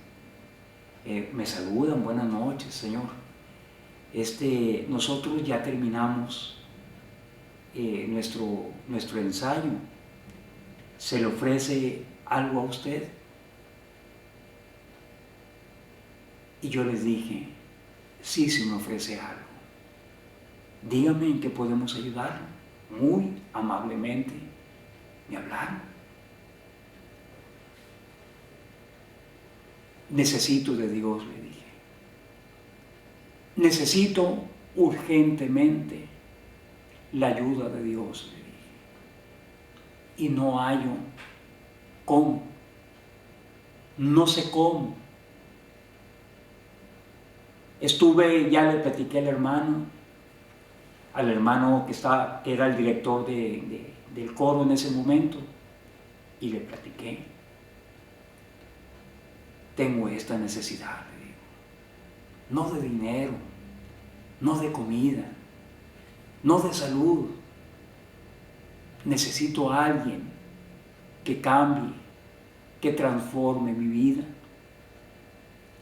me saludan, buenas noches, Señor. Nosotros ya terminamos nuestro ensayo. ¿Se le ofrece algo a usted? Y yo les dije, sí, se me ofrece algo. Dígame en qué podemos ayudarlo. Muy amablemente me hablaron. Necesito de Dios, le dije. Necesito urgentemente la ayuda de Dios, le dije. Y no hallo cómo. No sé cómo. Ya le platiqué al hermano que era el director del coro en ese momento, y le platiqué. Tengo esta necesidad, le digo. No de dinero, no de comida, no de salud. Necesito a alguien que cambie, que transforme mi vida.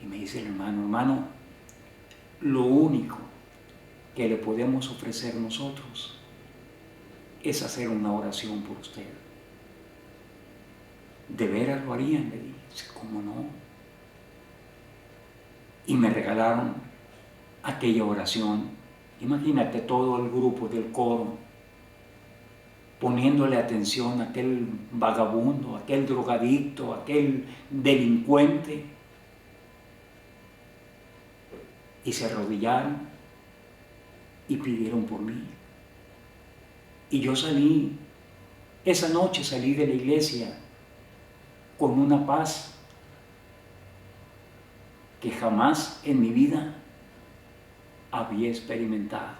Y me dice el hermano, lo único que le podemos ofrecer nosotros es hacer una oración por usted. ¿De veras lo harían? Le dije, ¿cómo no? Y me regalaron aquella oración. Imagínate todo el grupo del coro poniéndole atención a aquel vagabundo, a aquel drogadicto, a aquel delincuente, y se arrodillaron y pidieron por mí. Y yo esa noche salí de la iglesia con una paz que jamás en mi vida había experimentado.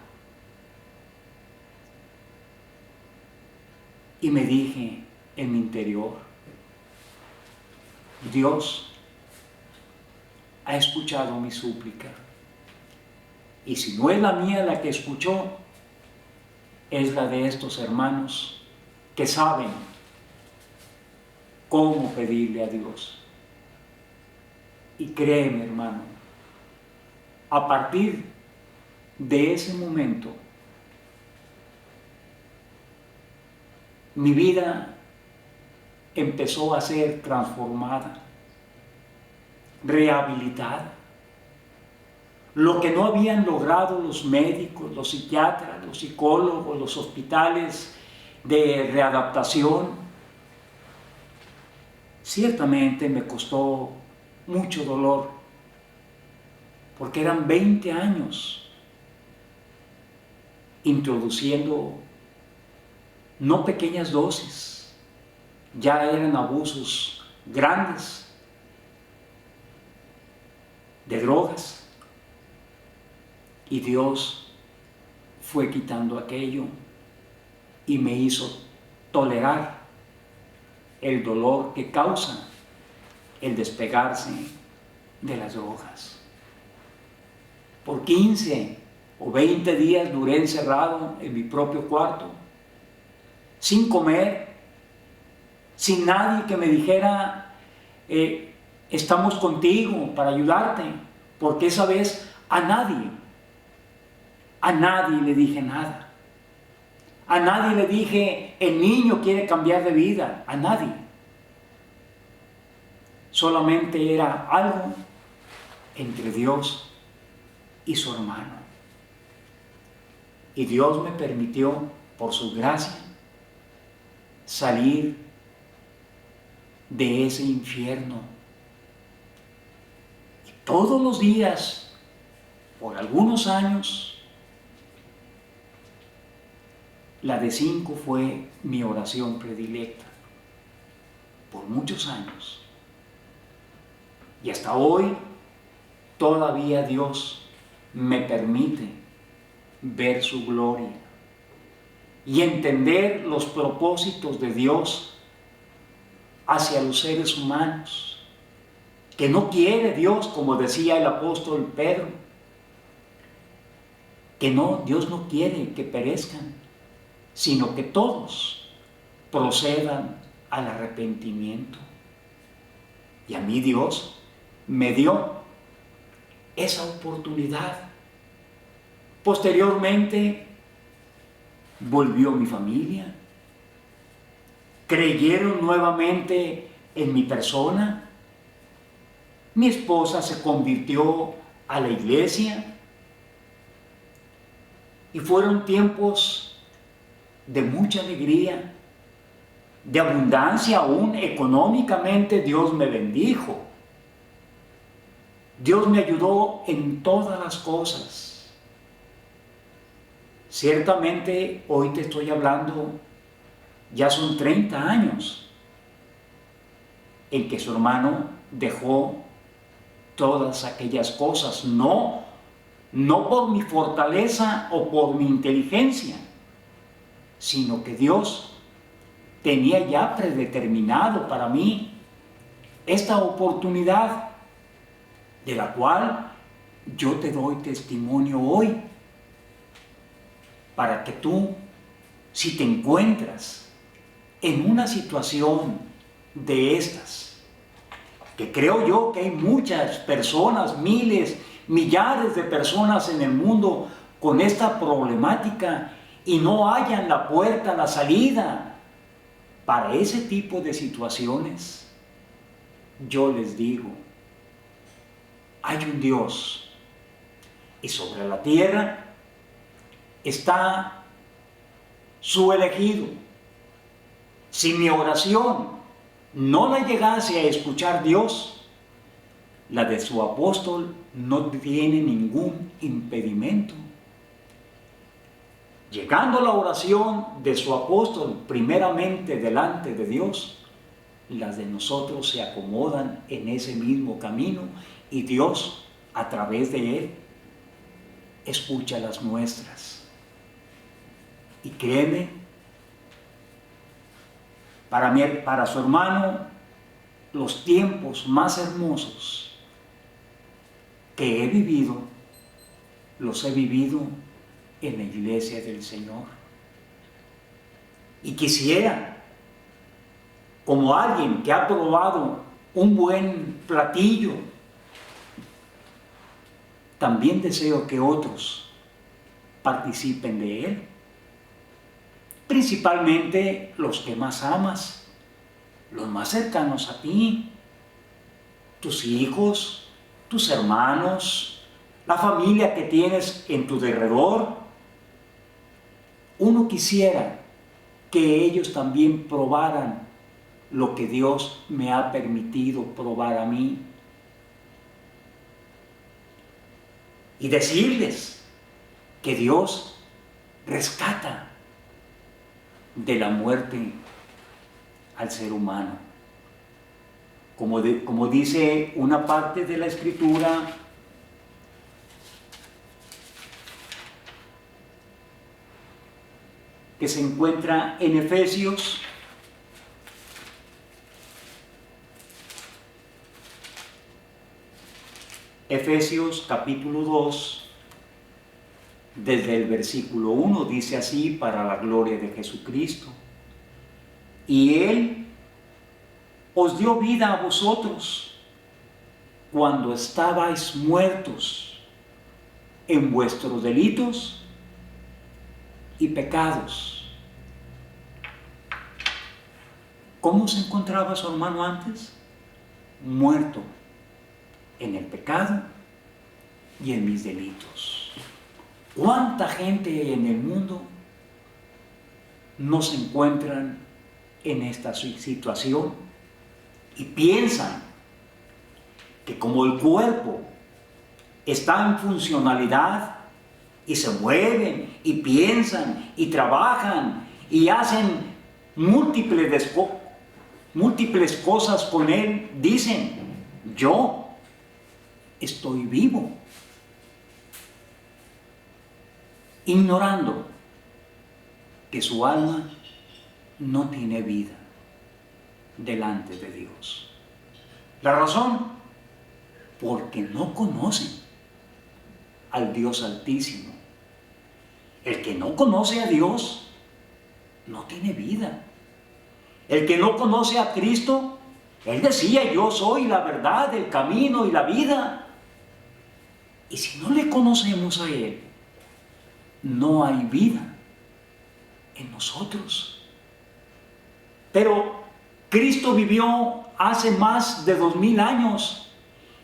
Y me dije en mi interior, Dios ha escuchado mi súplica, y si no es la mía la que escuchó, es la de estos hermanos que saben cómo pedirle a Dios. Y créeme, hermano, a partir de ese momento, mi vida empezó a ser transformada, rehabilitada. Lo que no habían logrado los médicos, los psiquiatras, los psicólogos, los hospitales de readaptación, ciertamente me costó mucho dolor, porque eran 20 años introduciendo no pequeñas dosis, ya eran abusos grandes de drogas, y Dios fue quitando aquello y me hizo tolerar el dolor que causa el despegarse de las drogas. Por 15 o 20 días duré encerrado en mi propio cuarto, sin comer, sin nadie que me dijera, estamos contigo para ayudarte, porque esa vez a nadie le dije nada. A nadie le dije, el niño quiere cambiar de vida. A nadie. Solamente era algo entre Dios y su hermano. Y Dios me permitió, por su gracia, salir de ese infierno. Y todos los días, por algunos años, la de 5 fue mi oración predilecta, por muchos años. Y hasta hoy, todavía Dios me permite ver su gloria y entender los propósitos de Dios hacia los seres humanos, que no quiere Dios, como decía el apóstol Pedro, que no, Dios no quiere que perezcan, sino que todos procedan al arrepentimiento. Y a mí Dios me dio esa oportunidad. Posteriormente volvió mi familia, creyeron nuevamente en mi persona, mi esposa se convirtió a la iglesia y fueron tiempos de mucha alegría, de abundancia, aún económicamente Dios me bendijo. Dios me ayudó en todas las cosas. Ciertamente hoy te estoy hablando, ya son 30 años en que su hermano dejó todas aquellas cosas, no por mi fortaleza o por mi inteligencia, sino que Dios tenía ya predeterminado para mí esta oportunidad, de la cual yo te doy testimonio hoy, para que tú, si te encuentras en una situación de estas, que creo yo que hay muchas personas, miles, millares de personas en el mundo con esta problemática y no hallan la puerta, la salida para ese tipo de situaciones, yo les digo, hay un Dios y sobre la tierra está su elegido. Si mi oración no la llegase a escuchar Dios, la de su apóstol no tiene ningún impedimento. Llegando la oración de su apóstol primeramente delante de Dios, las de nosotros se acomodan en ese mismo camino y Dios, a través de él, escucha las nuestras. Y créeme, para su hermano, los tiempos más hermosos que he vivido, los he vivido en la iglesia del Señor. Y quisiera, como alguien que ha probado un buen platillo, también deseo que otros participen de él. Principalmente los que más amas, los más cercanos a ti, tus hijos, tus hermanos, la familia que tienes en tu derredor. Uno quisiera que ellos también probaran lo que Dios me ha permitido probar a mí. Y decirles que Dios rescata de la muerte al ser humano. Como dice una parte de la Escritura, que se encuentra en Efesios capítulo 2, desde el versículo 1, dice así: para la gloria de Jesucristo. Y Él os dio vida a vosotros cuando estabais muertos en vuestros delitos y pecados, ¿Cómo se encontraba su hermano antes? Muerto en el pecado y en mis delitos. ¿Cuánta gente en el mundo no se encuentran en esta situación y piensan que como el cuerpo está en funcionalidad y se mueven y piensan y trabajan y hacen múltiples cosas con él, dicen, yo estoy vivo, ignorando que su alma no tiene vida delante de Dios. La razón, porque no conocen al Dios Altísimo. El que no conoce a Dios no tiene vida. El que no conoce a Cristo, Él decía, yo soy la verdad, el camino y la vida. Y si no le conocemos a Él, no hay vida en nosotros. Pero Cristo vivió hace más de 2000 años.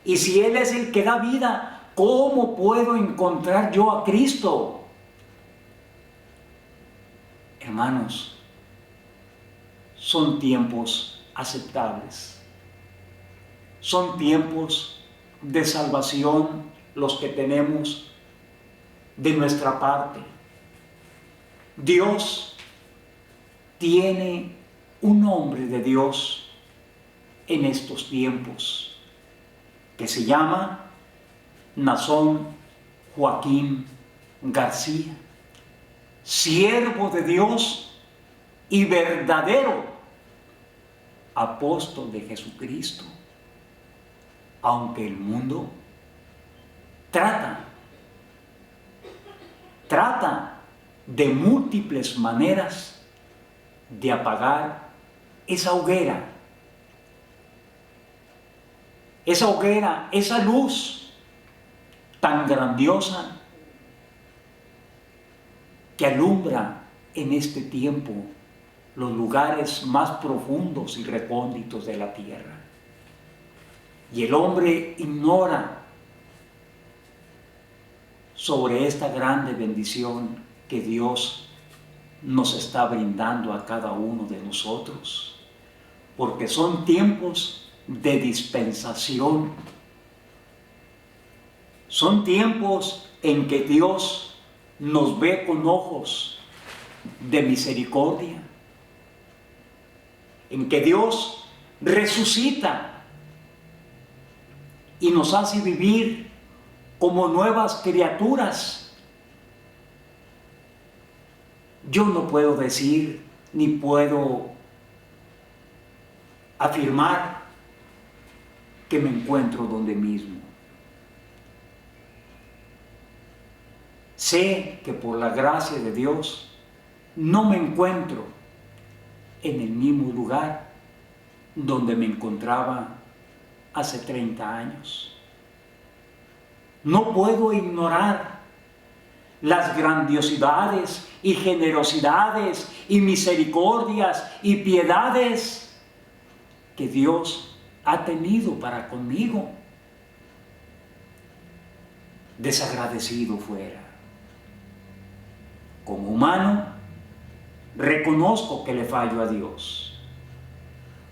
Y si Él es el que da vida, ¿cómo puedo encontrar yo a Cristo? Hermanos, son tiempos aceptables. Son tiempos de salvación los que tenemos de nuestra parte. Dios tiene un hombre de Dios en estos tiempos que se llama Nazón Joaquín García, siervo de Dios y verdadero apóstol de Jesucristo, aunque el mundo trata de múltiples maneras de apagar esa hoguera, esa luz tan grandiosa que alumbra en este tiempo los lugares más profundos y recónditos de la tierra. Y el hombre ignora sobre esta grande bendición que Dios nos está brindando a cada uno de nosotros, porque son tiempos de dispensación, son tiempos en que Dios nos ve con ojos de misericordia, en que Dios resucita y nos hace vivir como nuevas criaturas. Yo no puedo decir ni puedo afirmar que me encuentro donde mismo. Sé que por la gracia de Dios no me encuentro en el mismo lugar donde me encontraba hace 30 años. No puedo ignorar las grandiosidades y generosidades y misericordias y piedades que Dios ha tenido para conmigo. Desagradecido fuera. Como humano, reconozco que le fallo a Dios,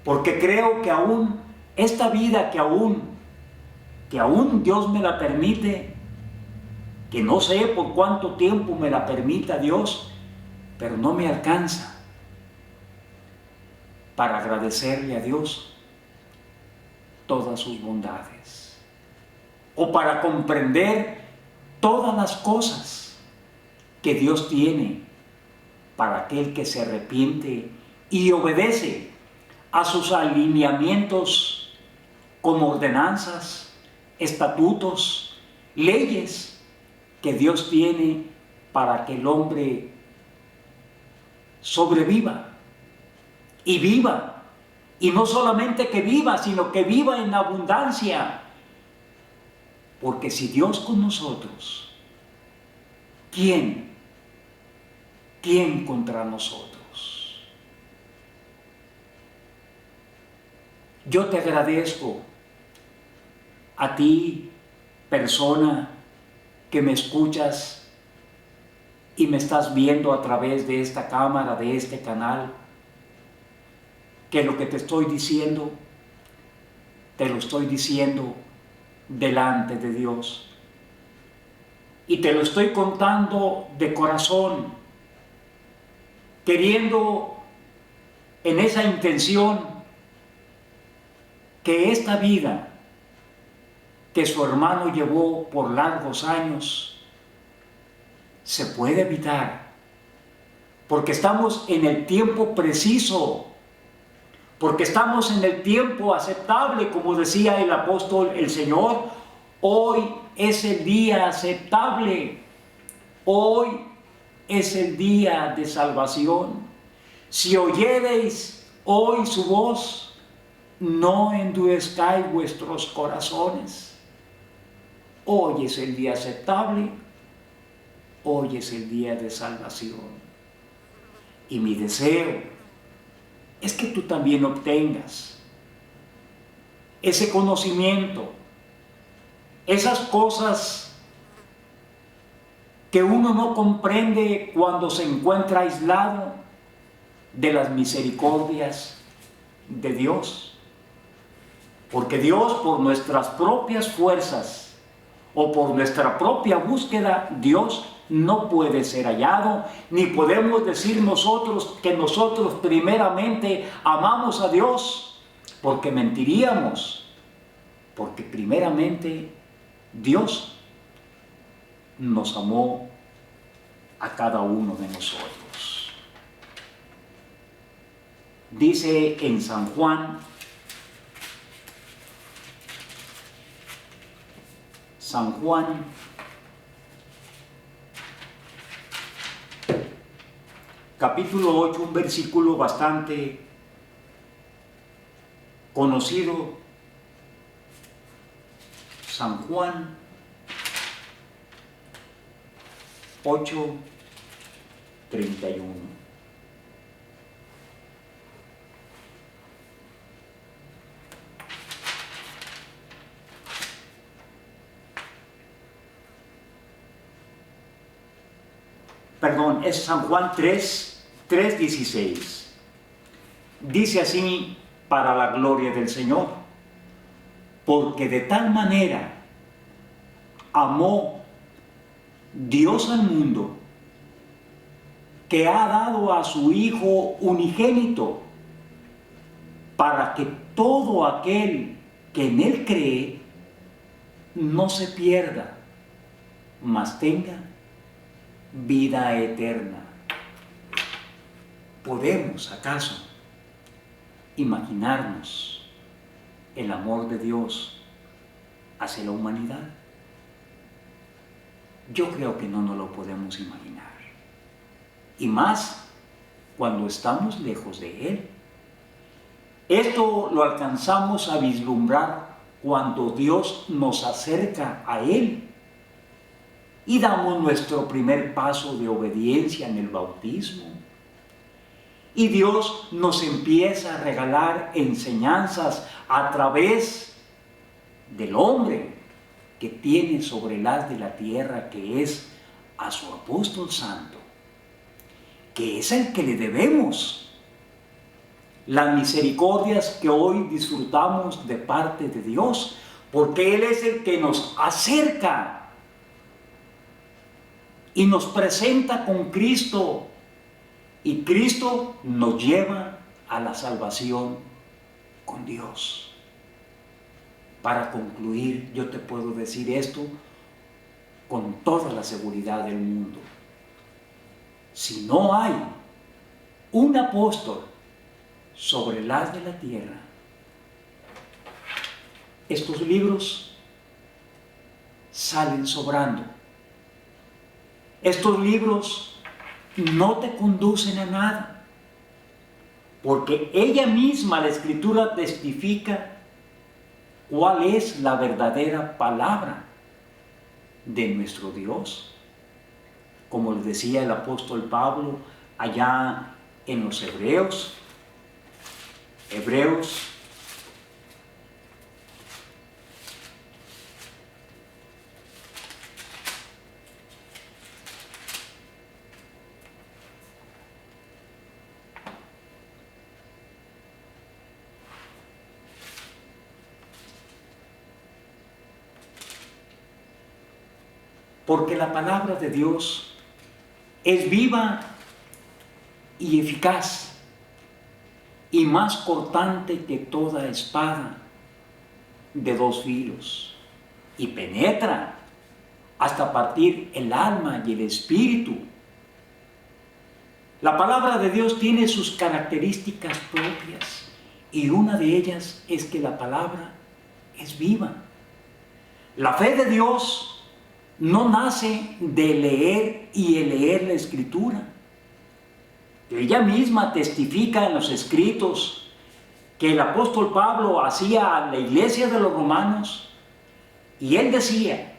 porque creo que aún esta vida que aún Dios me la permite, que no sé por cuánto tiempo me la permita Dios, pero no me alcanza para agradecerle a Dios todas sus bondades, o para comprender todas las cosas que Dios tiene para aquel que se arrepiente y obedece a sus alineamientos como ordenanzas, estatutos, leyes que Dios tiene para que el hombre sobreviva y viva, y no solamente que viva, sino que viva en abundancia, porque si Dios con nosotros, ¿quién contra nosotros? Yo te agradezco a ti, persona que me escuchas y me estás viendo a través de esta cámara, de este canal, que lo que te estoy diciendo, te lo estoy diciendo delante de Dios. Y te lo estoy contando de corazón, queriendo en esa intención que esta vida que su hermano llevó por largos años se puede evitar, porque estamos en el tiempo preciso, porque estamos en el tiempo aceptable, como decía el apóstol, el Señor. Hoy es el día aceptable, hoy es el día de salvación. Si oyereis hoy su voz, no endurezcáis vuestros corazones. Hoy es el día aceptable, hoy es el día de salvación. Y mi deseo es que tú también obtengas ese conocimiento, esas cosas que uno no comprende cuando se encuentra aislado de las misericordias de Dios. Porque Dios, por nuestras propias fuerzas o por nuestra propia búsqueda, Dios no puede ser hallado, ni podemos decir nosotros que nosotros primeramente amamos a Dios, porque mentiríamos, porque primeramente Dios nos amó a cada uno de nosotros. Dice en San Juan, capítulo 8, un versículo bastante conocido. San Juan 8:31. Perdón, es San Juan 3:16. Dice así, para la gloria del Señor: porque de tal manera amó Dios al mundo, que ha dado a su Hijo unigénito, para que todo aquel que en Él cree no se pierda, mas tenga vida eterna. ¿Podemos acaso imaginarnos el amor de Dios hacia la humanidad? Yo creo que no nos lo podemos imaginar. Y más cuando estamos lejos de Él. Esto lo alcanzamos a vislumbrar cuando Dios nos acerca a Él y damos nuestro primer paso de obediencia en el bautismo. Y Dios nos empieza a regalar enseñanzas a través del hombre que tiene sobre el haz de la tierra, que es a su apóstol santo, que es el que le debemos las misericordias que hoy disfrutamos de parte de Dios, porque Él es el que nos acerca y nos presenta con Cristo, y Cristo nos lleva a la salvación con Dios. Para concluir, yo te puedo decir esto con toda la seguridad del mundo: si no hay un apóstol sobre el haz de la tierra, estos libros salen sobrando. Estos libros no te conducen a nada, porque ella misma, la Escritura, testifica cuál es la verdadera palabra de nuestro Dios. Como le decía el apóstol Pablo allá en los Hebreos porque la palabra de Dios es viva y eficaz y más cortante que toda espada de dos filos, y penetra hasta partir el alma y el espíritu. La palabra de Dios tiene sus características propias, y una de ellas es que la palabra es viva. La fe de Dios no nace de leer y leer la Escritura. Ella misma testifica en los escritos que el apóstol Pablo hacía a la iglesia de los romanos, y él decía,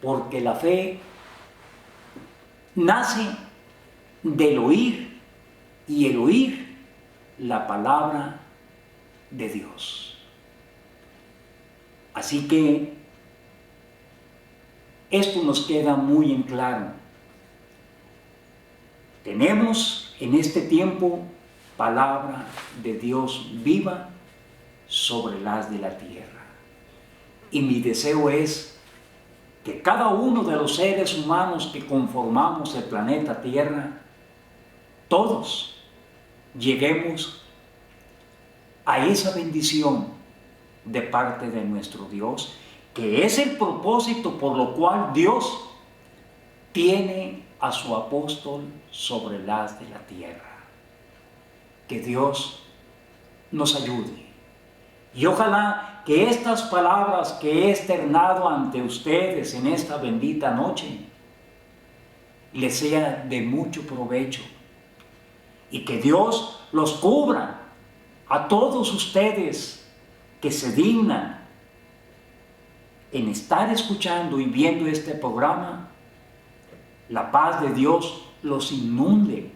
porque la fe nace del oír, y el oír la palabra de Dios. Así que esto nos queda muy en claro. Tenemos en este tiempo palabra de Dios viva sobre las de la tierra. Y mi deseo es que cada uno de los seres humanos que conformamos el planeta Tierra, todos lleguemos a esa bendición de parte de nuestro Dios, que es el propósito por lo cual Dios tiene a su apóstol sobre las de la tierra. Que Dios nos ayude. Y ojalá que estas palabras que he externado ante ustedes en esta bendita noche les sea de mucho provecho, y que Dios los cubra a todos ustedes que se dignan en estar escuchando y viendo este programa. La paz de Dios los inunde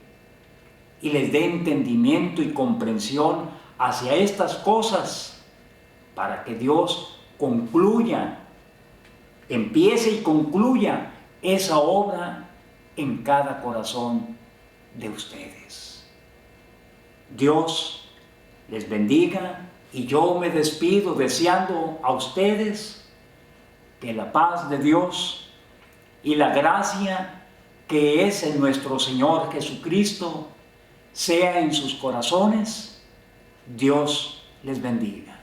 y les dé entendimiento y comprensión hacia estas cosas, para que Dios concluya, empiece y concluya esa obra en cada corazón de ustedes. Dios les bendiga, y yo me despido deseando a ustedes que la paz de Dios y la gracia que es en nuestro Señor Jesucristo sea en sus corazones. Dios les bendiga.